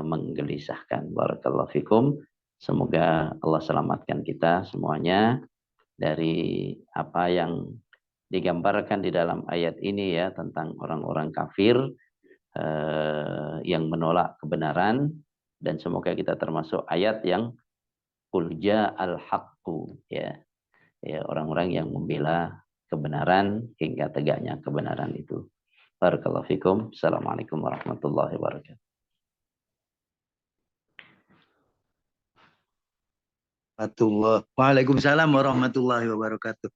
menggelisahkan. Barakallahu fikum. Semoga Allah selamatkan kita semuanya dari apa yang digambarkan di dalam ayat ini, ya, tentang orang-orang kafir yang menolak kebenaran, dan semoga kita termasuk ayat yang qul ja'al haqqu, ya, orang-orang yang membela kebenaran hingga tegaknya kebenaran itu. Barakallahu fikum. Assalamualaikum warahmatullahi wabarakatuh. Waalaikumsalam warahmatullahi wabarakatuh.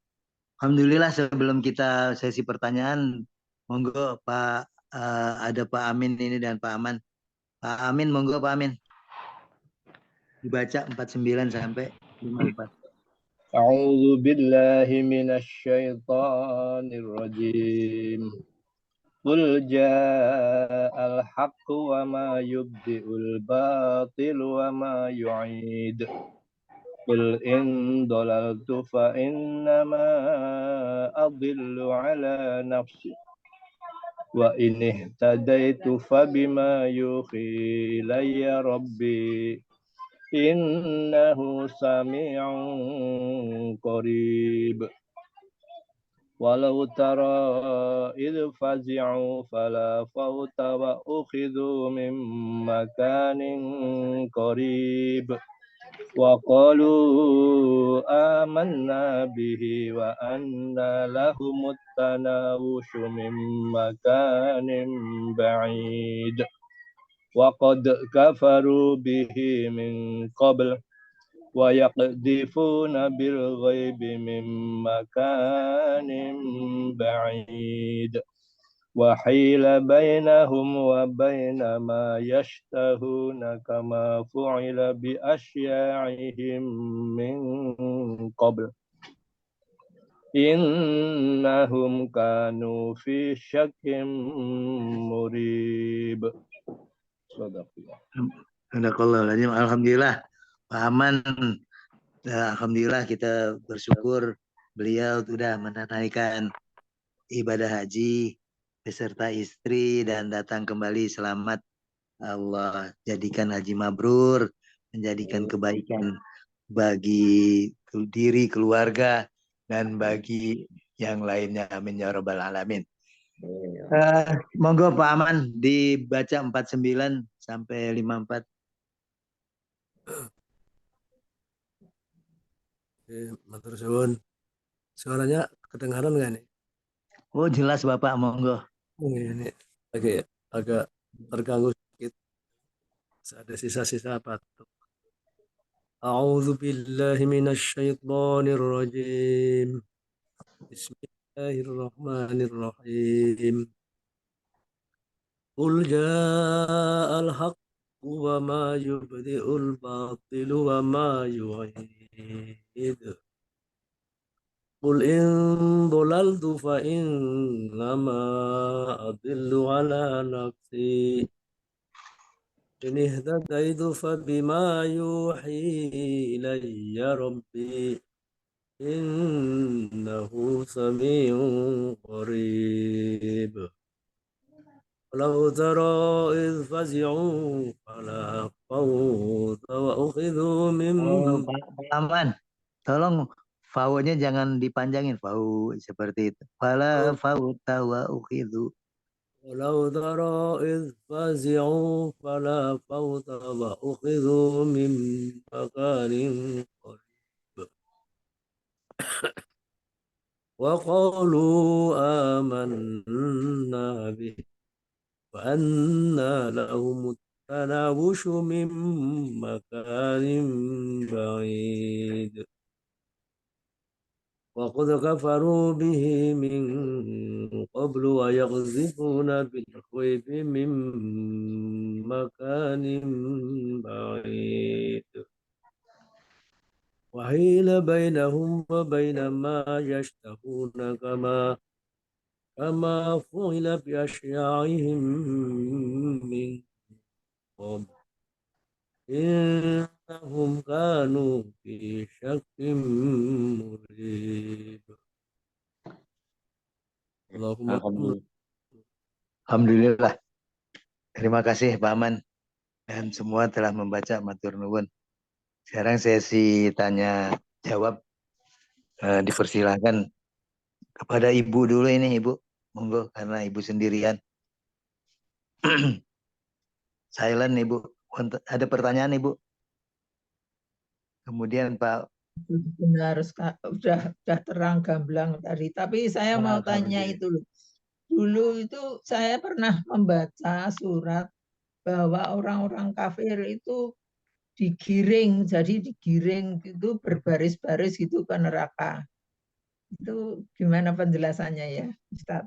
Alhamdulillah, sebelum kita sesi pertanyaan, monggo Pak, ada Pak Amin ini dan Pak Aman. Pak Amin, monggo Pak Amin. Dibaca 49 sampai 54. أعوذ بالله من الشيطان الرجيم قل جاء الحق وما يبدئ الباطل وما يعيد قل إن ضللت فإنما أضل على نفسي وإن اهتديت فبما يوحي إلي ربي إنه سميع قريب ولو ترى إذ فزعوا فلا فوت وأخذوا من مكان قريب وقالوا آمنا به وأنى لهم التناوش من مكان بعيد وقد كفروا به من قبل ويقذفون بالغيب من مكان بعيد وحيل بينهم وبين ما يشتهون كما فعل بأشياعهم من قبل إنهم كانوا في شك مريب. Alhamdulillah Pak Aman, alhamdulillah kita bersyukur beliau sudah menunaikan ibadah haji beserta istri dan datang kembali selamat. Allah jadikan haji mabrur, menjadikan kebaikan bagi diri, keluarga, dan bagi yang lainnya. Amin ya rabbal alamin. Monggo Pak Aman dibaca 49 sampai 54. Matur suwun. Suaranya kedengaran nggak nih? Oh jelas Bapak, monggo. Ini agak terganggu sedikit. Ada sisa-sisa batuk. A'udzu billahi minasyaitonir rajim. Bismillahirrahmanirrahim. Qul ja'al haqqu wa ma yubdi'ul batilu wa ma yu'id. قل إن ضللت فإنما أضل على نفسي إن اهتديت فبما يوحي إلي ربي إنه سميع قريب ولو ترى إذ فزعوا فلا فوت وأخذوا من Pak Aman, tolong faunya jangan dipanjangin, fau seperti itu. Fala fauta wa ukhidhu. ولو ترى إذ فزعوا فلا فوت وأخذوا من مكان قريب وقالوا آمنا به وأنى لهم التناوش من مكان بعيد وقد كفروا به من قبل ويقذفون بالغيب من مكان بعيد وحيل بينهم وبين ما يشتهون كما فعل بأشياعهم من قبل إنهم كانوا في شك مريب. Alhamdulillah. Terima kasih Pak Aman dan semua telah membaca, matur nuwun. Sekarang sesi tanya jawab, dipersilakan kepada Ibu dulu ini, Ibu. Monggo, karena Ibu sendirian. Silent Ibu. Ada pertanyaan Ibu? Kemudian Pak. Benar, udah terang gamblang tadi. Tapi saya mau tanya itu loh. Dulu itu saya pernah membaca surat bahwa orang-orang kafir itu digiring, jadi digiring itu berbaris-baris gitu ke neraka. Itu gimana penjelasannya ya, Ustaz?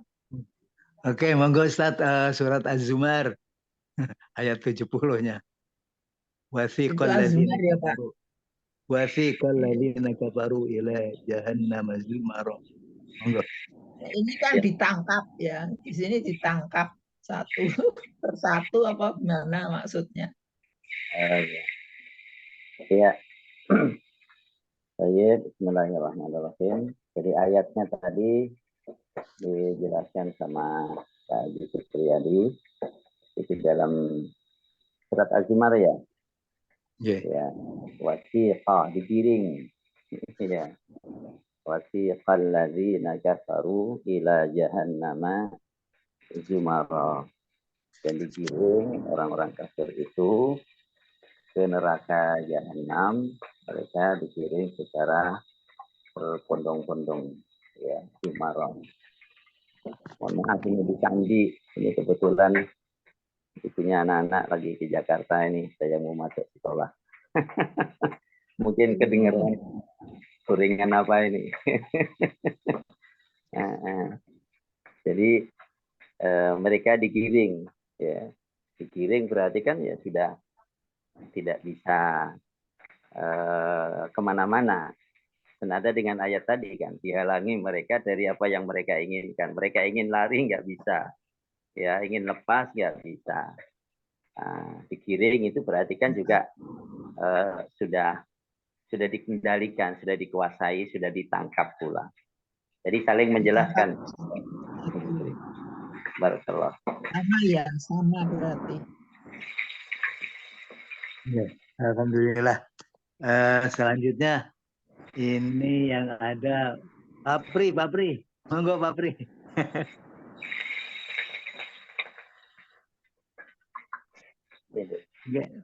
Oke, monggo Ustaz, surat Az-Zumar ayat 70-nya. Itu Wasiqal Azmar ladzina ya Pak. kafaru wasiqal ladzina kafaru ila jahannam zumara. Monggo. Ini kan Ya. ditangkap ya. Di sini ditangkap satu persatu apa gimana maksudnya? Ya. Ya. Baik, bismillahirrahmanirrahim. Jadi ayatnya tadi dijelaskan sama Pak Yusuf Priyadi itu dalam surat Az-Zumar ya. Yeah. Ya, wasiqa digiring. Ya. Wasiqal ladzina kafaru ila jahannama zumara. Dan digiring orang-orang kafir itu ke neraka jahanam, mereka digiring secara berpondong-pondong, ya, zumara. Mohon maaf ini di Candi, ini kebetulan punya anak-anak lagi ke Jakarta ini, saya mau masuk sekolah. Mungkin kedengeran kuringan apa ini. Jadi mereka digiring, ya, digiring berarti kan ya sudah tidak bisa kemana-mana. Senada dengan ayat tadi kan, dihalangi mereka dari apa yang mereka inginkan. Mereka ingin lari nggak bisa, ya, ingin lepas nggak bisa. Nah, digiring itu berarti kan juga sudah dikendalikan, sudah dikuasai, sudah ditangkap pula. Jadi saling menjelaskan. Barakallah. Sama ya, sama berarti. Ya, alhamdulillah. Selanjutnya ini yang ada Pak Pri, monggo Pak Pri.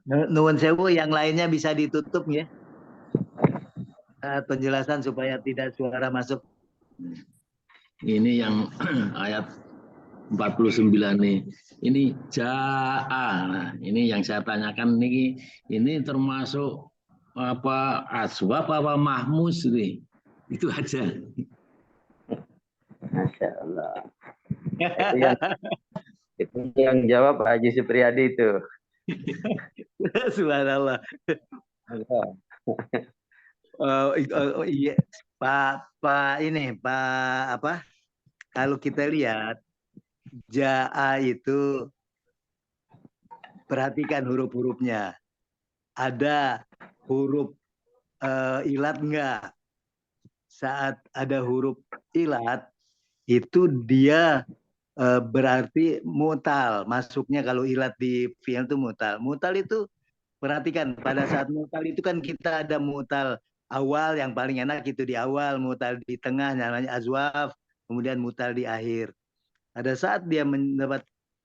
Nuwun sewu, yang lainnya bisa ditutup ya. Penjelasan supaya tidak suara masuk. Ini yang ayat 49 nih. Ini ja'a. Nah, ini yang saya tanyakan ini termasuk apa aswab apa mahmus nih. Itu aja. Masya Allah. Itu yang jawab Pak Haji Supriyadi itu. Subhanallah. Iya, Pak ini Pak apa? Kalau kita lihat ja'a itu perhatikan huruf-hurufnya. Ada huruf ilat enggak? Saat ada huruf ilat itu dia berarti mutal. Masuknya kalau ilat di fi'il itu mutal. Mutal itu perhatikan pada saat mutal itu kan kita ada mutal awal yang paling enak itu di awal, mutal di tengah namanya azwaf, kemudian mutal di akhir. Pada saat dia mendapat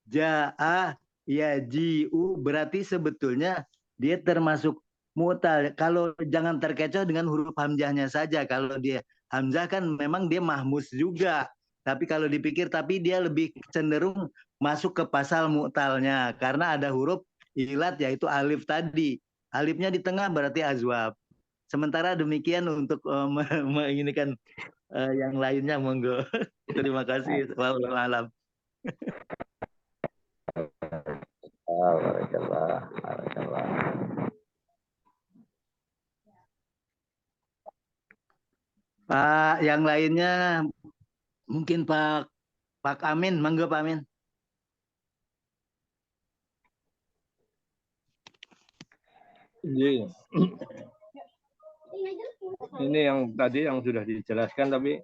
ja'a yaji'u berarti sebetulnya dia termasuk mutal. Kalau jangan terkecoh dengan huruf hamzahnya saja. Kalau dia hamzah kan memang dia mahmus juga. Tapi kalau dipikir tapi dia lebih cenderung masuk ke pasal mu'talnya karena ada huruf ilat yaitu alif tadi. Alifnya di tengah berarti azwab. Sementara demikian untuk menginikan yang lainnya monggo. Terima kasih. Wallahu a'lam. Barakallah. Pak, yang lainnya mungkin Pak Amin, monggo Pak Amin. Iya. Ini yang tadi yang sudah dijelaskan tapi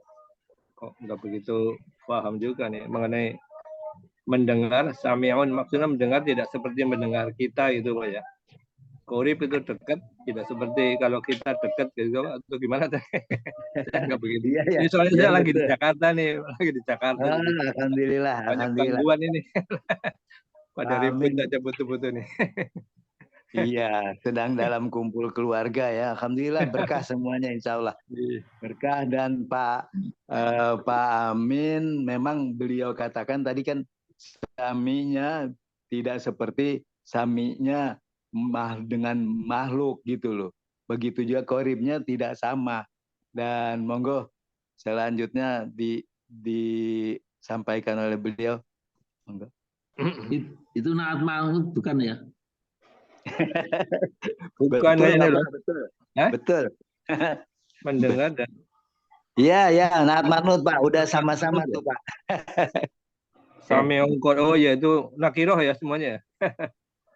kok nggak begitu paham juga nih mengenai mendengar sami'un, maksudnya mendengar tidak seperti mendengar kita gitu Pak ya. Qorib itu dekat, tidak seperti kalau kita dekat gitu atau gimana teh? Nggak begitu. Iya, Ini soalnya saya lagi betul. di Jakarta nih, lagi di Jakarta. Alhamdulillah, Banyak alhamdulillah. gangguan ini. Pada ribut Amin. aja butuh-butuh nih. Iya, sedang dalam kumpul keluarga ya. Alhamdulillah berkah semuanya insya Allah. Berkah dan Pak Amin memang beliau katakan tadi kan saminya tidak seperti saminya dengan makhluk gitu loh. Begitu juga qoribnya tidak sama. Dan monggo selanjutnya disampaikan oleh beliau. Monggo. Itu naat manut bukan ya? Bukan Betul, ini Pak, loh. betul. Hah? Betul. Mendengar dan Iya, ya, naat manut, Pak. Udah sama-sama tuh, Pak. sami'un qari'un. Oh ya, itu nakiroh ya semuanya.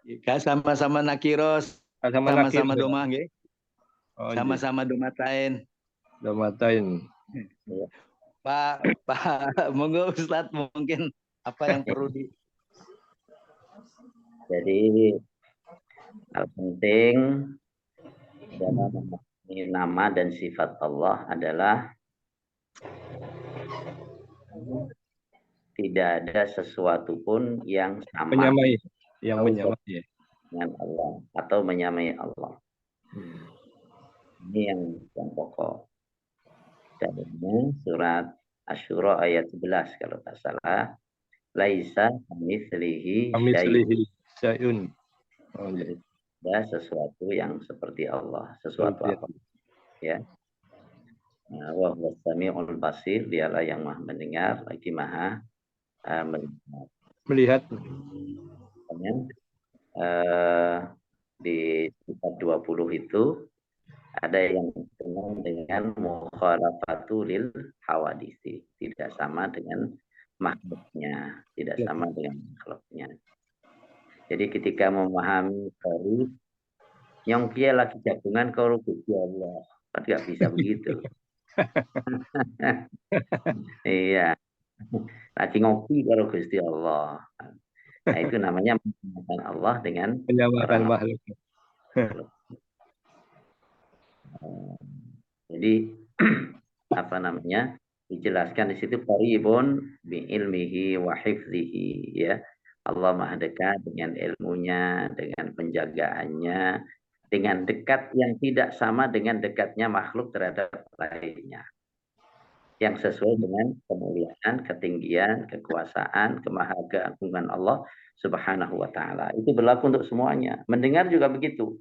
Ya, sama-sama nakiros, Sama nakir. sama-sama domah, nggih. Oh, iya. Sama-sama domatain. Udah matain. Pak, monggo Ustadz, mungkin apa yang perlu di... Jadi hal penting dalam memahami nama dan sifat Allah adalah tidak ada sesuatu pun yang sama Menyamai. Yang atau menyamai. dengan Allah atau menyamai Allah. Ini yang pokok. Dalilnya surat Asy-Syura ayat 11 kalau tak salah. Laisa kamitslihi Kami syai'. selihi syai'un. Oh, iya. Ada sesuatu yang seperti Allah, sesuatu Seperti apa ya. Nah, wa huwas samiul basir, dialah yang maha mendengar lagi maha Melihat. Di sifat 20 itu ada yang disebut dengan mukhalafatul hawadisi, tidak sama dengan makhluknya, tidak sama dengan makhluknya. Jadi ketika memahami kori, nyong kia lagi jagungan karo Gusti Allah, kan nggak bisa begitu. Iya, lagi ngopi karo Gusti Allah. Nah itu namanya menyamakan Allah dengan Menyamakan orang. makhluk. Jadi apa namanya? Dijelaskan di situ qaribun bi ilmihi wa hifzihi, ya. Allah Maha dekat dengan ilmunya, dengan penjagaannya, dengan dekat yang tidak sama dengan dekatnya makhluk terhadap lainnya. Yang sesuai dengan kemuliaan, ketinggian, kekuasaan, kemahakeagungan Allah Subhanahu wa taala. Itu berlaku untuk semuanya. Mendengar juga begitu.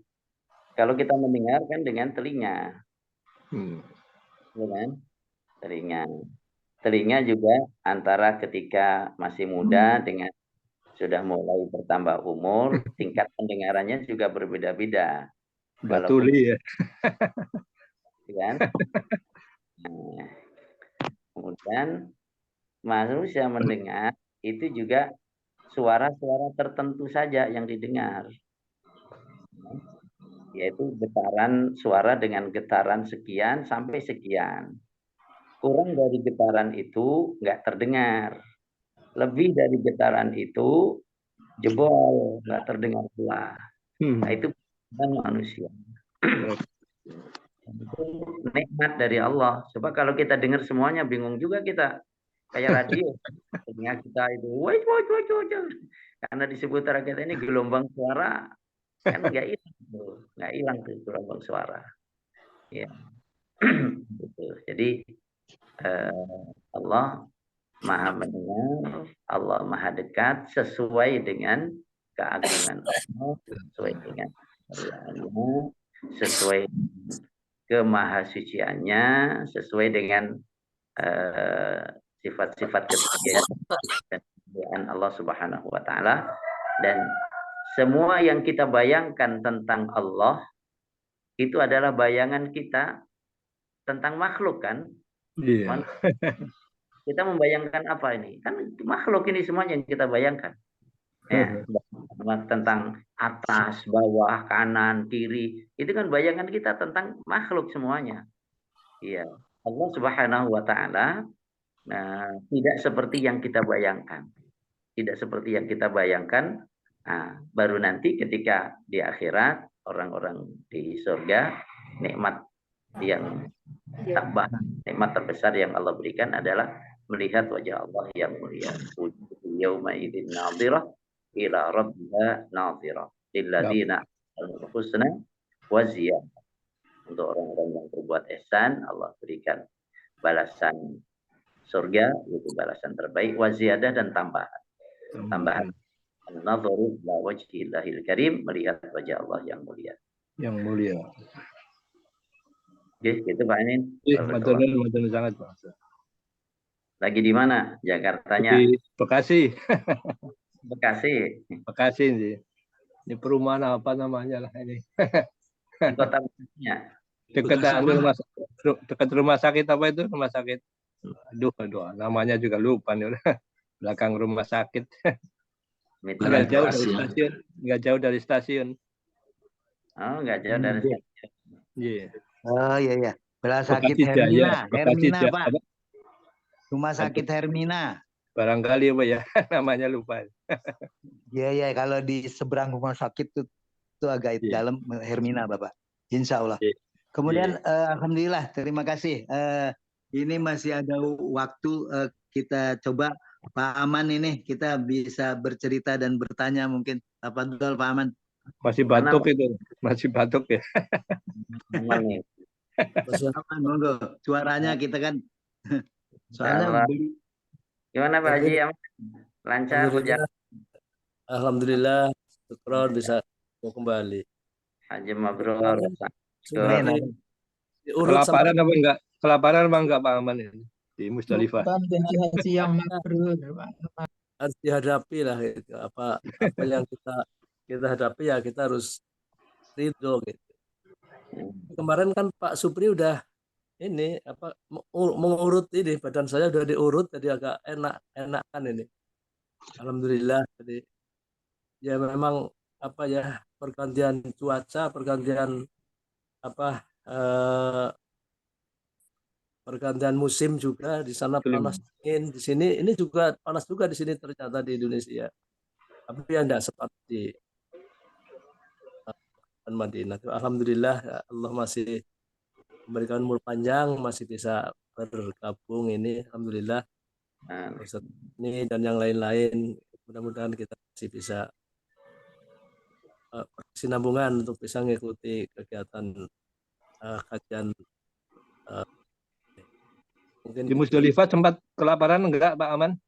Kalau kita mendengar kan dengan telinga. Ya kan? Telinga juga antara ketika masih muda dengan sudah mulai bertambah umur, tingkat pendengarannya juga berbeda-beda. Udah tuli ya. Kan? Nah, kemudian manusia mendengar itu juga suara-suara tertentu saja yang didengar. Yaitu getaran suara dengan getaran sekian sampai sekian. Kurang dari getaran itu nggak terdengar. Lebih dari getaran itu jebol, nggak terdengar pula. Nah itu manusia. Itu nikmat dari Allah. Coba kalau kita dengar semuanya bingung juga kita. Kayak radio. Telinga kita itu karena di seputar kita ini gelombang suara kan nggak hilang tuh gelombang suara. Ya. Jadi Allah Maha mendengar, Allah Maha dekat sesuai dengan keagungan Allah, sesuai dengan kemuliaannya, sesuai kemahasuciannya, sesuai dengan sifat-sifat ketinggian dan kemuliaan Allah Subhanahu wa taala, dan semua yang kita bayangkan tentang Allah itu adalah bayangan kita tentang makhluk kan? Iya. Kita membayangkan apa ini? Kan makhluk ini semuanya yang kita bayangkan. Ya, tentang atas, bawah, kanan, kiri, itu kan bayangan kita tentang makhluk semuanya. Iya, Allah Subhanahu wa taala tidak seperti yang kita bayangkan. Tidak seperti yang kita bayangkan. Nah, baru nanti ketika di akhirat orang-orang di surga, nikmat yang tambah, nikmat terbesar yang Allah berikan adalah melihat wajah Allah yang mulia. Yauma idzin nadhirah ila rabbiha nadhirah lilladzina al-husna wa ziyadah. Untuk orang-orang yang berbuat ihsan, Allah berikan balasan surga, yaitu balasan terbaik, wa ziyadah, dan tambahan. Tambahan. An-nadharu ila wajhillahil karim, melihat wajah Allah yang mulia. Yang mulia. Oke, gitu Pak Anin. Matur sangat Pak. Lagi di mana? Jakartanya? Di Bekasi. Bekasi, Bekasi sih. Ini perumahan apa namanya lah ini? di kota Bekasinya. Dekat Bekasi mana? dekat rumah sakit apa itu? Rumah sakit. Aduh, namanya juga lupa nih. Belakang rumah sakit. Mitra Nggak jauh Bekasi, dari ya. stasiun. Nggak jauh dari stasiun. Oh, nggak jauh dari Iya. situ. Iya. Oh iya ya. Rumah sakit Bekasi Jaya. Hermina, Bekasi Hermina Jaya. Pak. Apa? Rumah sakit Hermina. Barangkali apa ya? Namanya lupa. Iya ya, kalau di seberang rumah sakit itu agak Iya. dalam Hermina Bapak. Insya Allah. Iya. Kemudian alhamdulillah, terima kasih. Ini masih ada waktu, kita coba Pak Aman ini kita bisa bercerita dan bertanya mungkin. Tafadhol Pak Aman. Masih Mana, batuk itu. Masih batuk ya. Aman nih? Aman, monggo. Suaranya kita kan soalnya Insyaallah. Gimana Pak Haji? Aman? Lancar berjalan? Alhamdulillah, syukur bisa mau kembali. Haji mabrur. Sudah Amin. diurut Kelaparan sama apa enggak? Kelaparan apa enggak Pak Aman ini? Di Musdalifah. Bukan janji haji yang mabrur, Pak. harus dihadapi lah gitu. Apa yang kita hadapi ya kita harus ridho gitu. Kemarin kan Pak Supri udah ini apa mengurut ini badan saya udah diurut jadi agak enakan ini. Alhamdulillah jadi ya memang apa ya pergantian cuaca, pergantian apa pergantian musim juga di sana panas dingin, di sini ini juga panas juga di sini ternyata di Indonesia. Tapi ya tidak seperti Madinah. Alhamdulillah ya Allah masih memberikan umur panjang, masih bisa bergabung ini. Alhamdulillah Ustaz ini dan yang lain-lain. Mudah-mudahan kita masih bisa berkesinambungan untuk bisa mengikuti kegiatan kajian. Mungkin Di Musdalifah sempat kelaparan enggak Pak Aman?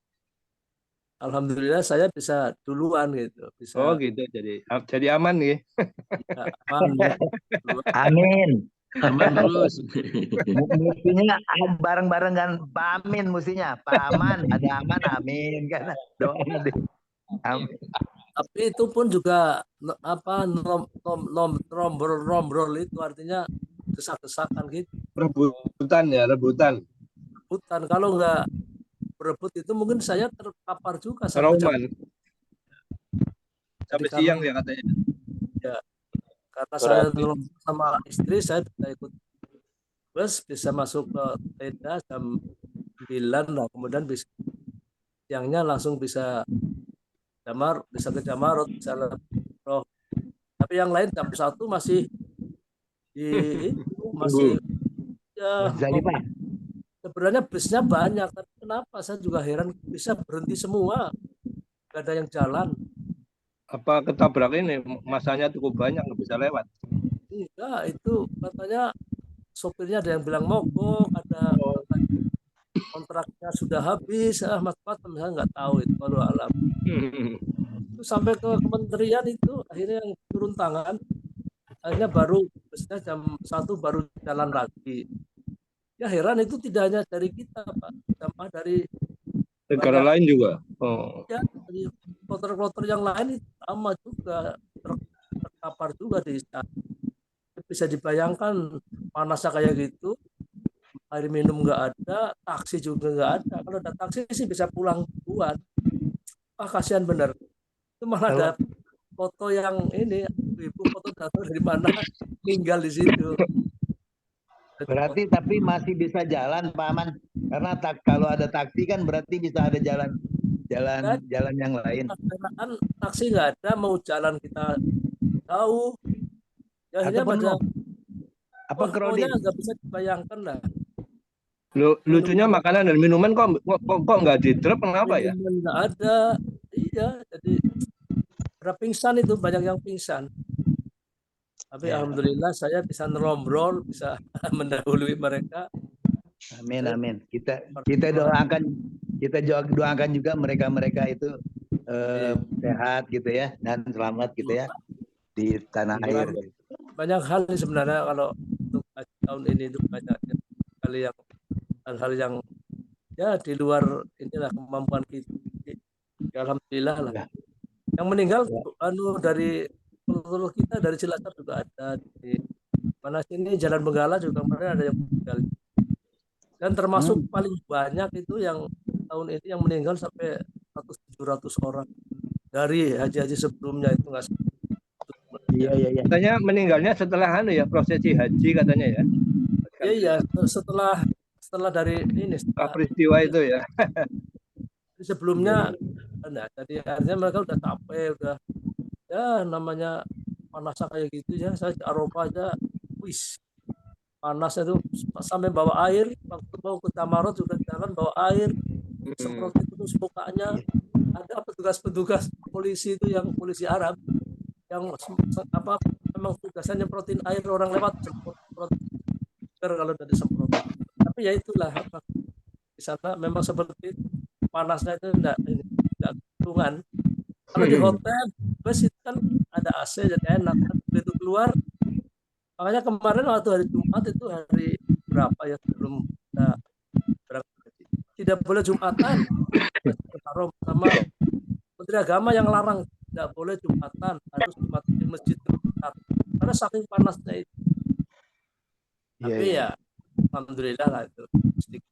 Alhamdulillah saya bisa duluan gitu, bisa. Oh gitu, jadi aman nih. Ya, aman, ya. Amin. Aman terus. Mestinya bareng-bareng kan Pak Amin mestinya. Pak Aman, ada aman, amin kan. Doanya deh. Amin. Tapi itu pun juga apa nombrol itu artinya desak-desakan gitu. Rebutan ya, rebutan. Rebutan. Kalau nggak berebut itu mungkin saya terpapar juga sampai Roman. Sampai Jadi siang ya katanya. Ya, karena saya sama istri saya bisa ikut bus, bisa masuk ke tenda jam 9 lah, kemudian bisa siangnya langsung bisa ke Jamarot, bisa roh. Tapi yang lain jam 1 masih masih ya sebenarnya busnya banyak, tapi kenapa saya juga heran bisa berhenti semua, nggak ada yang jalan. Apa ketabrak ini masanya cukup banyak nggak bisa lewat? Enggak, itu katanya sopirnya ada yang bilang mogok, ada kontraknya sudah habis, macam-macam saya nggak tahu itu kalau alam. Itu sampai ke kementerian itu akhirnya yang turun tangan, akhirnya baru busnya jam 1 baru jalan lagi. Ya heran itu tidak hanya dari kita Pak, sama dari negara lain juga. Ya, dari kloter-kloter yang lain itu sama juga terpapar juga di sana. Bisa dibayangkan panasnya kayak gitu, air minum nggak ada, taksi juga nggak ada. Kalau ada taksi sih bisa pulang duluan. Kasihan bener. Itu malah ada foto yang ini, ibu foto datang dari mana tinggal di situ. Berarti tapi masih bisa jalan Pak Aman, karena kalau ada taksi kan berarti bisa ada jalan yang lain. Kan taksi nggak ada, mau jalan kita tahu. Ya akhirnya pada apa kredit nggak bisa dibayangkan lah. Lucunya makanan dan minuman kok nggak di drop, kenapa ya? Nggak ada, iya. Jadi ada pingsan itu, banyak yang pingsan. Tapi alhamdulillah saya bisa nerombrol, bisa mendahului mereka. Amin amin. Kita doakan juga mereka itu sehat gitu ya dan selamat gitu ya di tanah air. Banyak hal sebenarnya kalau untuk tahun ini itu banyak hal-hal yang ya di luar inilah kemampuan kita. Ya, alhamdulillah lah. Yang meninggal dari seluruh kita dari Cilacap juga ada, di mana sini Jalan Benggala juga kemarin ada yang meninggal. Dan termasuk paling banyak itu yang tahun ini yang meninggal sampai 700 orang dari haji-haji sebelumnya itu nggak. Iya. Katanya meninggalnya setelah prosesi haji katanya ya. Iya, setelah dari ini peristiwa itu ya. Sebelumnya nah, jadi artinya mereka udah capek, udah ya namanya panasnya kayak gitu ya. Saya di Eropa aja, wis panasnya tuh sampai bawa air, waktu mau ke Tamarot juga jalan bawa air, semprot itu terus mukanya. Ada petugas-petugas polisi itu yang polisi Arab yang memang tugasnya nyemprotin air orang lewat, semprot kalau udah disemprot. Tapi ya itulah di sana memang seperti itu. Panasnya itu enggak hitungan. Kalau di hotel bus itu kan ada AC jadi enak kan, begitu keluar. Makanya kemarin waktu hari Jumat itu hari berapa ya sebelum kita berangkat, tidak boleh Jumatan. Sama Menteri Agama yang larang tidak boleh Jumatan, harus Jumat di masjid terdekat karena saking panasnya itu. Tapi ya alhamdulillah lah itu sedikit.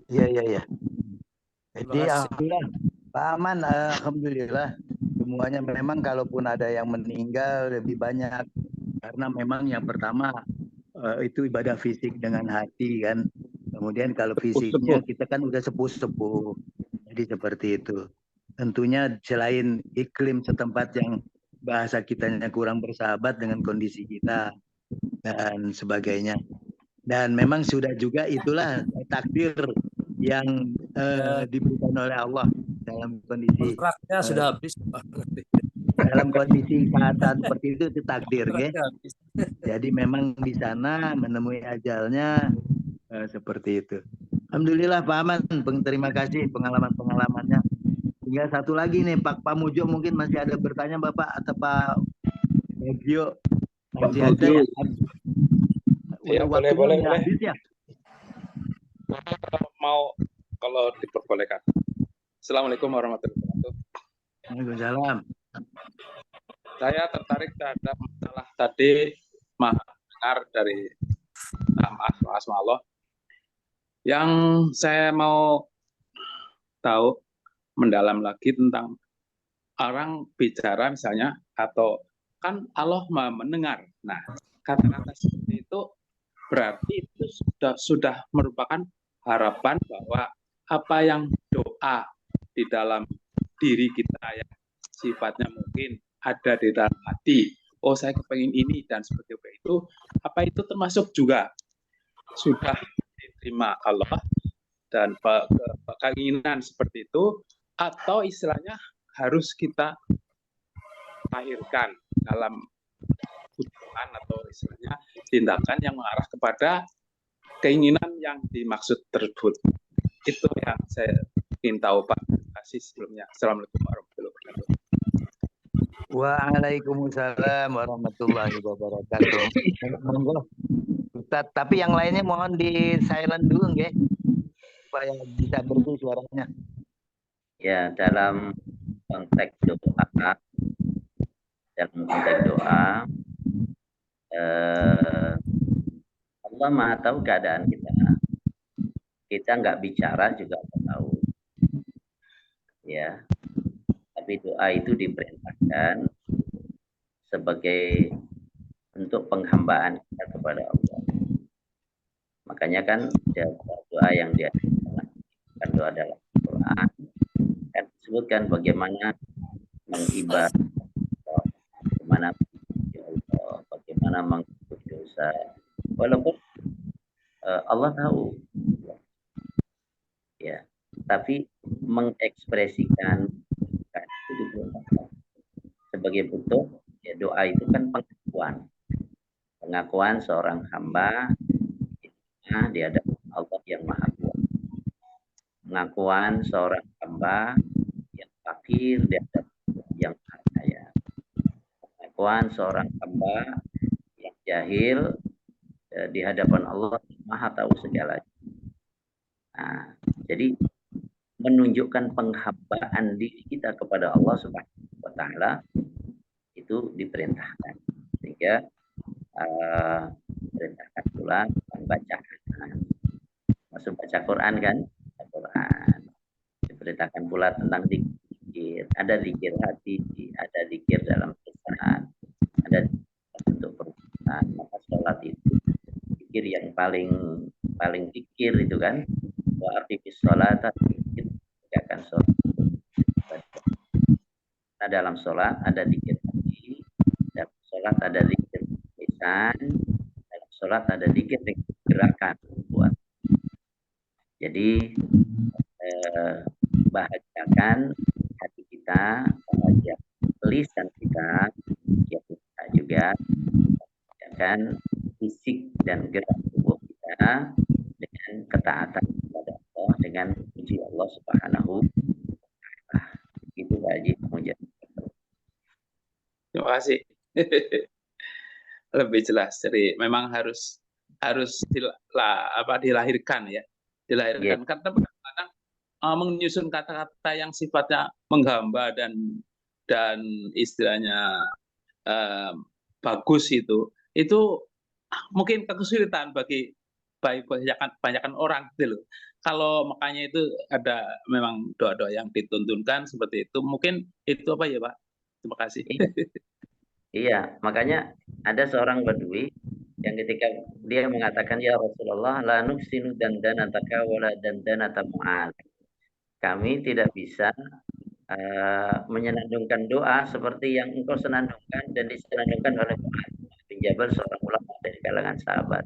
Iya. Jadi alhamdulillah Pak Aman, alhamdulillah semuanya memang kalaupun ada yang meninggal lebih banyak karena memang yang pertama itu ibadah fisik dengan hati kan. Kemudian kalau fisiknya kita kan udah sepuh-sepuh. Jadi seperti itu. Tentunya selain iklim setempat yang bahasa kitanya kurang bersahabat dengan kondisi kita dan sebagainya. Dan memang sudah juga itulah takdir yang diberikan oleh Allah dalam kondisi kontraknya sudah habis. Dalam kondisi saat seperti itu takdir, ya. Jadi memang di sana menemui ajalnya seperti itu. Alhamdulillah Pak Aman, terima kasih pengalaman-pengalamannya. Tinggal satu lagi nih Pak Pamujo, mungkin masih ada bertanya Bapak atau Pak Bagio masih ada ya? Ya boleh. Habis ya? Mau kalau diperbolehkan. Assalamualaikum warahmatullahi wabarakatuh. Waalaikumsalam. Saya tertarik terhadap masalah tadi mendengar dari Mas Allah. Yang saya mau tahu mendalam lagi tentang orang bicara misalnya, atau kan Allah mendengar. Nah, kata-kata seperti itu berarti itu sudah merupakan harapan bahwa apa yang doa di dalam diri kita yang sifatnya mungkin ada di dalam hati, oh saya kepengen ini dan seperti itu, apa itu termasuk juga sudah diterima Allah dan keinginan seperti itu, atau istilahnya harus kita lahirkan dalam ucapan atau istilahnya tindakan yang mengarah kepada keinginan yang dimaksud tersebut. Itu yang saya ingin tahu Pak. Terima kasih sebelumnya. Assalamualaikum warahmatullahi wabarakatuh. Waalaikumsalam warahmatullahi wabarakatuh. Monggo Ustaz, tapi yang lainnya mohon di silent dulu nggih, supaya bisa bersih suaranya. Ya, dalam konteks doa, Allah Maha tahu keadaan kita. Kita nggak bicara juga tahu. Ya. Tapi doa itu diperintahkan sebagai bentuk penghambaan kita kepada Allah. Makanya kan doa yang diajarkan doa dalam Al-Quran kan disebutkan bagaimana mengibadah, bagaimana Allah, bagaimana mengampuni dosa. Walaupun Allah tahu, ya, tapi mengekspresikan itu diperintahkan sebagai bentuk ya, doa itu kan pengakuan seorang hamba di hadapan Allah yang Maha Kuasa, pengakuan seorang hamba yang fakir di hadapan Allah yang Maha Kaya, pengakuan seorang hamba yang jahil di hadapan Allah yang Maha tahu segalanya. Nah, jadi menunjukkan penghambaan diri kita kepada Allah Subhanahu wa taala itu diperintahkan. Sehingga perintahkan pula membaca masuk baca Quran kan, baca Quran. Diperintahkan pula tentang zikir, ada zikir hati, ada zikir dalam lisan, ada bentuk perbuatan. Maka sholat itu zikir yang paling zikir itu kan, wa aqimish sholata, tegakkan sholat. Nah, dalam sholat ada zikir hati, dalam sholat ada zikir lisan, dalam sholat ada zikir gerakan buat. Jadi bahagiakan hati kita, bahagiakan lisan kita, ya kita juga bahagiakan fisik dan gerak tubuh kita dengan ketaatan kepada Allah, dengan puji Allah Subhanahu wa taala. Itu Pak Haji. Terima kasih. Lebih jelas. Jadi memang harus dilahirkan ya. Dilahirkan. Karena kadang-kadang menyusun kata-kata yang sifatnya menghamba dan istilahnya bagus itu mungkin kesulitan bagi banyakan orang gitu loh. Kalau makanya itu ada memang doa-doa yang dituntunkan seperti itu. Mungkin itu apa ya Pak? Terima kasih. Iya, makanya ada seorang Badui yang ketika dia mengatakan, ya Rasulullah, la nuksinu dandanataka wala dandanata Mu'adz. Kami tidak bisa menyenandungkan doa seperti yang engkau senandungkan dan disenandungkan oleh Mu'adz bin Jabal, seorang ulama dari kalangan sahabat.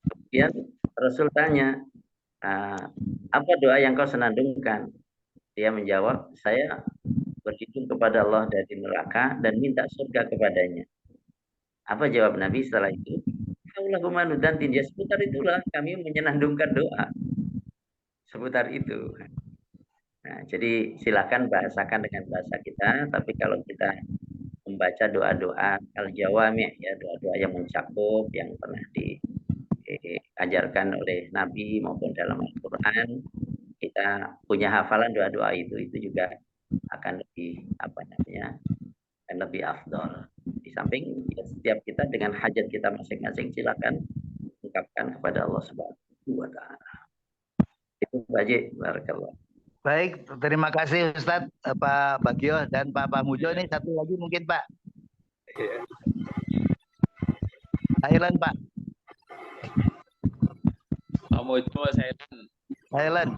Kemudian Rasul tanya, apa doa yang kau senandungkan? Dia menjawab, saya berlindung kepada Allah dari neraka dan minta surga kepadanya. Apa jawab Nabi setelah itu? Allahumma nudantin, ya seputar itulah kami menyenandungkan doa. Seputar itu. Nah, jadi silakan bahasakan dengan bahasa kita, tapi kalau kita membaca doa-doa al-jawami, ya doa-doa yang mencakup, yang pernah diajarkan oleh Nabi maupun dalam Al-Quran, kita punya hafalan doa-doa itu juga akan lebih akan lebih afdol. Di samping ya, setiap kita dengan hajat kita masing-masing silakan ungkapkan kepada Allah Subhanahu wa taala. Itu Haji, barakallah. Baik, terima kasih Ustadz Pak Bagio dan Pak Pamujo. Ini satu lagi mungkin Pak. Thailand Pak. Pamujo Thailand.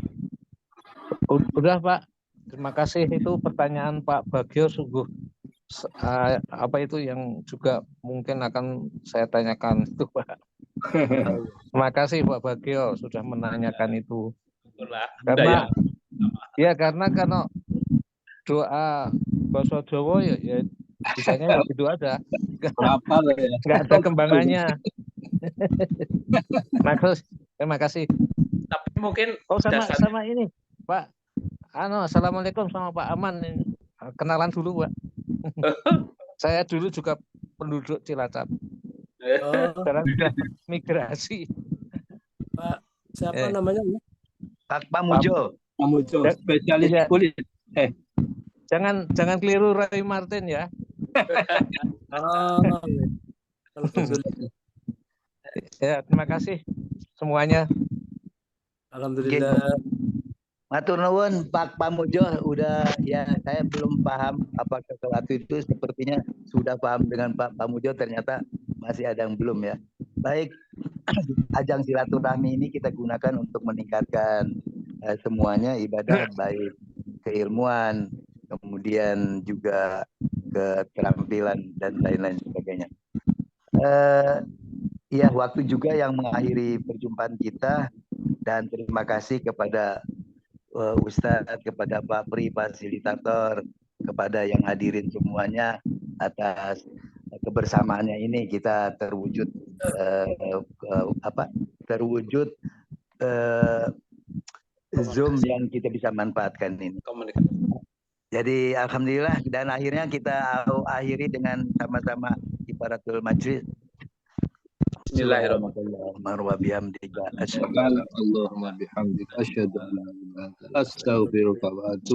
Udah Pak. Terima kasih, itu pertanyaan Pak Bagio sungguh apa itu yang juga mungkin akan saya tanyakan itu Pak. Terima kasih Pak Bagio sudah menanyakan itu. Karena karena doa bahasa Jawa ya bisanya itu ada. Nggak ada kembangannya. Terima kasih. Tapi mungkin sama ini Pak. Assalamualaikum sama Pak Aman. Kenalan dulu Pak. Saya dulu juga penduduk Cilacap. Sekarang sudah migrasi. Pak siapa namanya? Pak Pamujo. Pamujo, spesialis kulit. Jangan keliru Roy Martin ya. Ya, terima kasih semuanya. Alhamdulillah. Matur nuwun Pak Pamujo, udah ya saya belum paham apakah sesuatu itu, sepertinya sudah paham dengan Pak Pamujo, ternyata masih ada yang belum ya. Baik, ajang silaturahmi ini kita gunakan untuk meningkatkan semuanya ibadah, baik keilmuan, kemudian juga keterampilan dan lain-lain sebagainya. Ya, waktu juga yang mengakhiri perjumpaan kita, dan terima kasih kepada Ustadz, kepada Pak Pri fasilitator, kepada yang hadirin semuanya atas kebersamaannya ini kita terwujud Zoom yang kita bisa manfaatkan ini. Jadi alhamdulillah, dan akhirnya kita akhiri dengan sama-sama Kifaratul Majlis. Bismillahirrahmanirrahim. Subhanakallahumma wa bihamdika asyhadu Allahumma bihamdika asyhadu an la ilaha illa anta astaghfiruka wa atubu